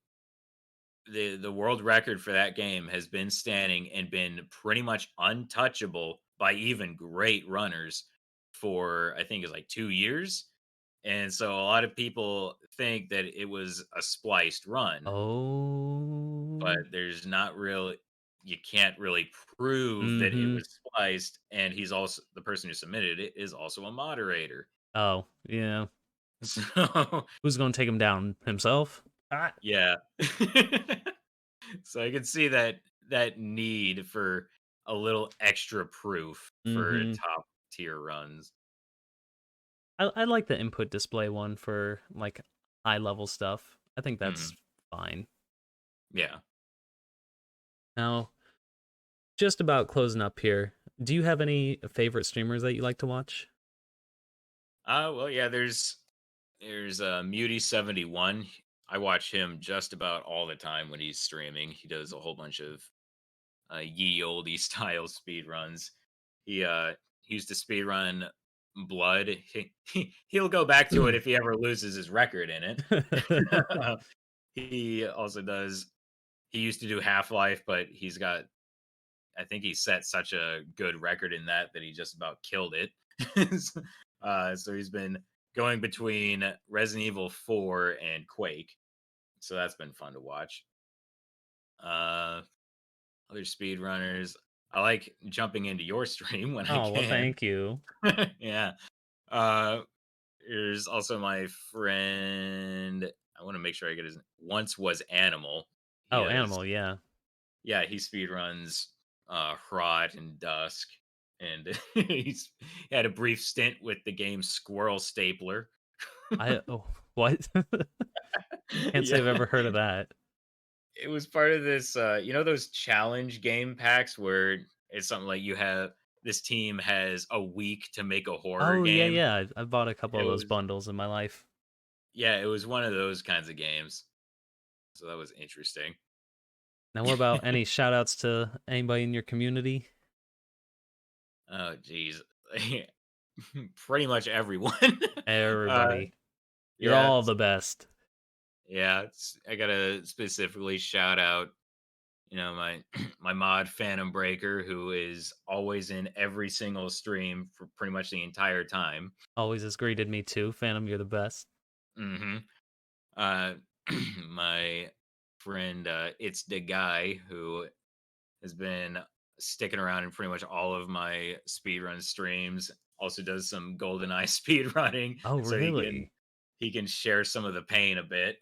the world record for that game has been standing and been pretty much untouchable by even great runners for I think it's like 2 years. And so a lot of people think that it was a spliced run, but Oh. there's not really you can't really prove that it Mhm. was spliced, and he's also the person who submitted it is also a moderator. Oh, yeah. So, Who's gonna take him down? Himself? Ah. yeah. So I can see that need for a little extra proof for Mhm. top tier runs. I like the input display one for, like, high level stuff. I think Mhm. that's fine. Yeah. Now, just about closing up here, do you have any favorite streamers that you like to watch? Well, yeah, there's Muty71. I watch him just about all the time when he's streaming. He does a whole bunch of ye olde style speed runs. He used to speed run Blood. He'll go back to it if he ever loses his record in it. He also does. He used to do Half Life, but he's got. I think he set such a good record in that he just about killed it. So he's been going between Resident Evil 4 and Quake. So that's been fun to watch. Uh, Other speedrunners. I like jumping into your stream when I Oh, well, can. thank you. Yeah. Uh, there's also my friend. I want to make sure I get his. Once was Animal. He Oh, has. Animal, yeah. Yeah, he speedruns Hrot and Dusk, and he's he had a brief stint with the game Squirrel Stapler. Oh, what? Can't say Yeah, I've ever heard of that. it was part of this. Those challenge game packs where it's something like you have this team has a week to make a horror Oh, yeah, game. yeah. I've bought a couple It of those was bundles in my life. yeah, it was one of those kinds of games. So that was interesting. Now, what about any shout outs to anybody in your community? Oh, geez. Pretty much everyone. uh, Everybody. You're yeah, all the best. yeah. I gotta specifically shout out, my my mod Phantom Breaker, who is always in every single stream for pretty much the entire time. Always has greeted me too. Phantom, you're the best. Hmm Uh, my friend, it's the guy who has been sticking around in pretty much all of my speedrun streams. Also does some GoldenEye speedrunning, Oh, so really? he can share some of the pain a bit.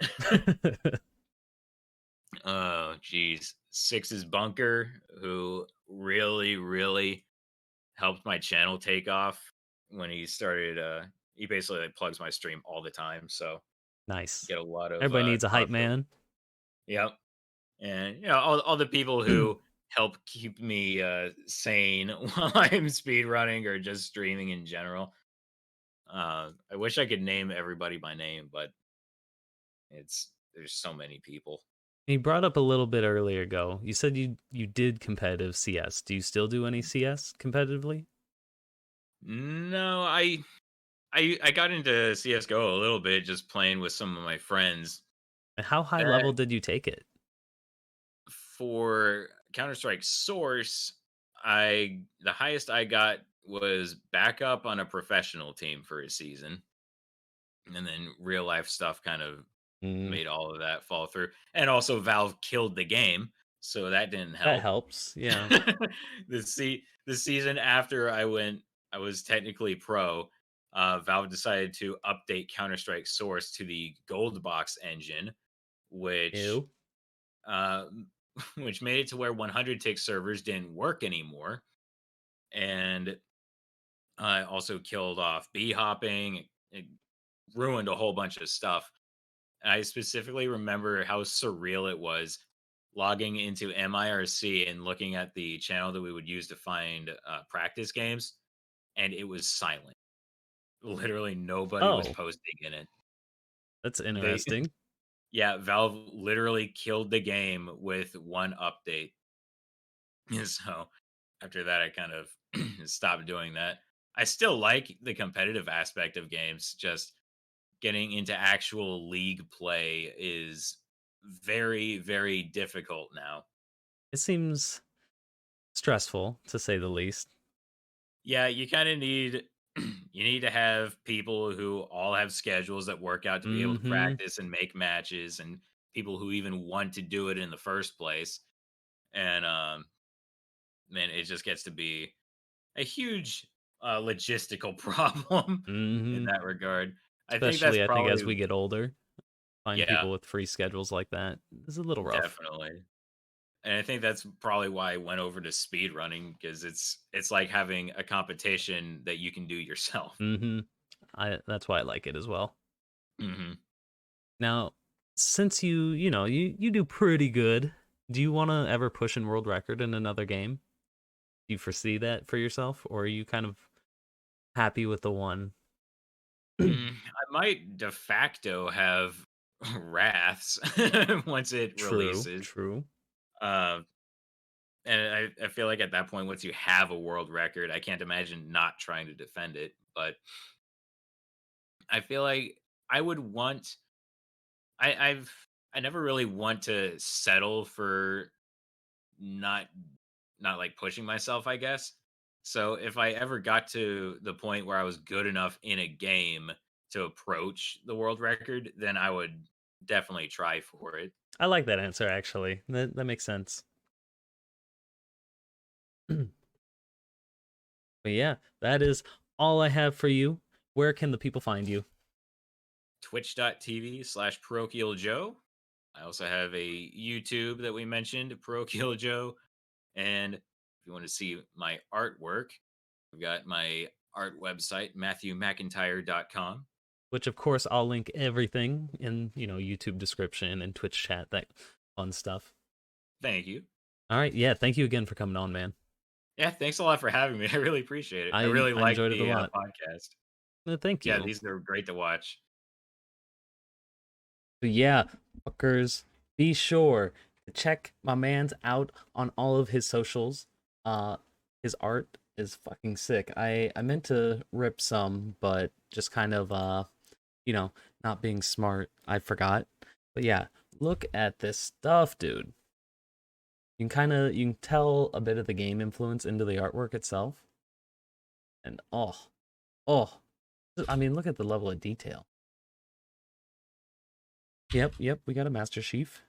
Oh, geez. Six's Bunker, who really, really helped my channel take off when he started. He basically like plugs my stream all the time, so Nice. get a lot of Everybody needs a hype talk from. man. Yep, and all the people who help keep me sane while I'm speed running or just streaming in general. I wish I could name everybody by name, but there's so many people. You brought up a little bit earlier ago. You said you did competitive CS. Do you still do any CS competitively? No, I got into CS:GO a little bit just playing with some of my friends. And how high That level did you take it? for Counter-Strike Source, I the highest I got was backup on a professional team for a season. And then real life stuff kind of Mm. made all of that fall through. And also Valve killed the game. so that didn't That help. helps. Yeah. The season after I was technically pro. Valve decided to update Counter Strike Source to the Gold Box engine, which Ew. uh, which made it to where 100 tick servers didn't work anymore, and also killed off bee hopping. It ruined a whole bunch of stuff. I specifically remember how surreal it was logging into MIRC and looking at the channel that we would use to find practice games, and it was silent. Literally nobody was Oh, posting in it. that's They, interesting. yeah, Valve literally killed the game with one update. So after that, I kind of stopped doing that. I still like the competitive aspect of games, just getting into actual league play is very, very difficult now. It seems stressful to say the least. Yeah, you kind of need you need to have people who all have schedules that work out to be able to Mm-hmm. practice and make matches, and people who even want to do it in the first place. And man, it just gets to be a huge logistical problem in Mm-hmm. that regard. I think that's Especially, I think, as probably we get older, find yeah, people with free schedules like that is a little rough. definitely. And I think that's probably why I went over to speed running because it's like having a competition that you can do yourself. Mm-hmm. That's why I like it as well. Hmm. Now, since you do pretty good, do you want to ever push in world record in another game? Do you foresee that for yourself, or are you kind of happy with the one? I might de facto have wraths once it True, releases. true. Uh, and I feel like at that point, once you have a world record, I can't imagine not trying to defend it. But I feel like I would want. I never really want to settle for not not like pushing myself, I guess. So if I ever got to the point where I was good enough in a game to approach the world record, then I would definitely try for it. I like that answer actually. That makes sense. But yeah, that is all I have for you. Where can the people find you? Twitch.tv/Perochialjoe. I also have a YouTube that we mentioned, Perochialjoe. And if you want to see my artwork, I've got my art website, MatthewMcIntyre.com. Which of course I'll link everything in, YouTube description and Twitch chat, that fun stuff. Thank you. All right, yeah, thank you again for coming on, man. Yeah, thanks a lot for having me. I really appreciate it. I really I like enjoyed it a the lot. podcast. Thank Yeah, you. these are great to watch. But yeah, fuckers, be sure to check my man's out on all of his socials. His art is fucking sick. I meant to rip some, but just kind of not being smart, I forgot. But yeah, look at this stuff, dude. You can tell a bit of the game influence into the artwork itself. And oh, I mean, look at the level of detail. Yep, we got a Master Chief.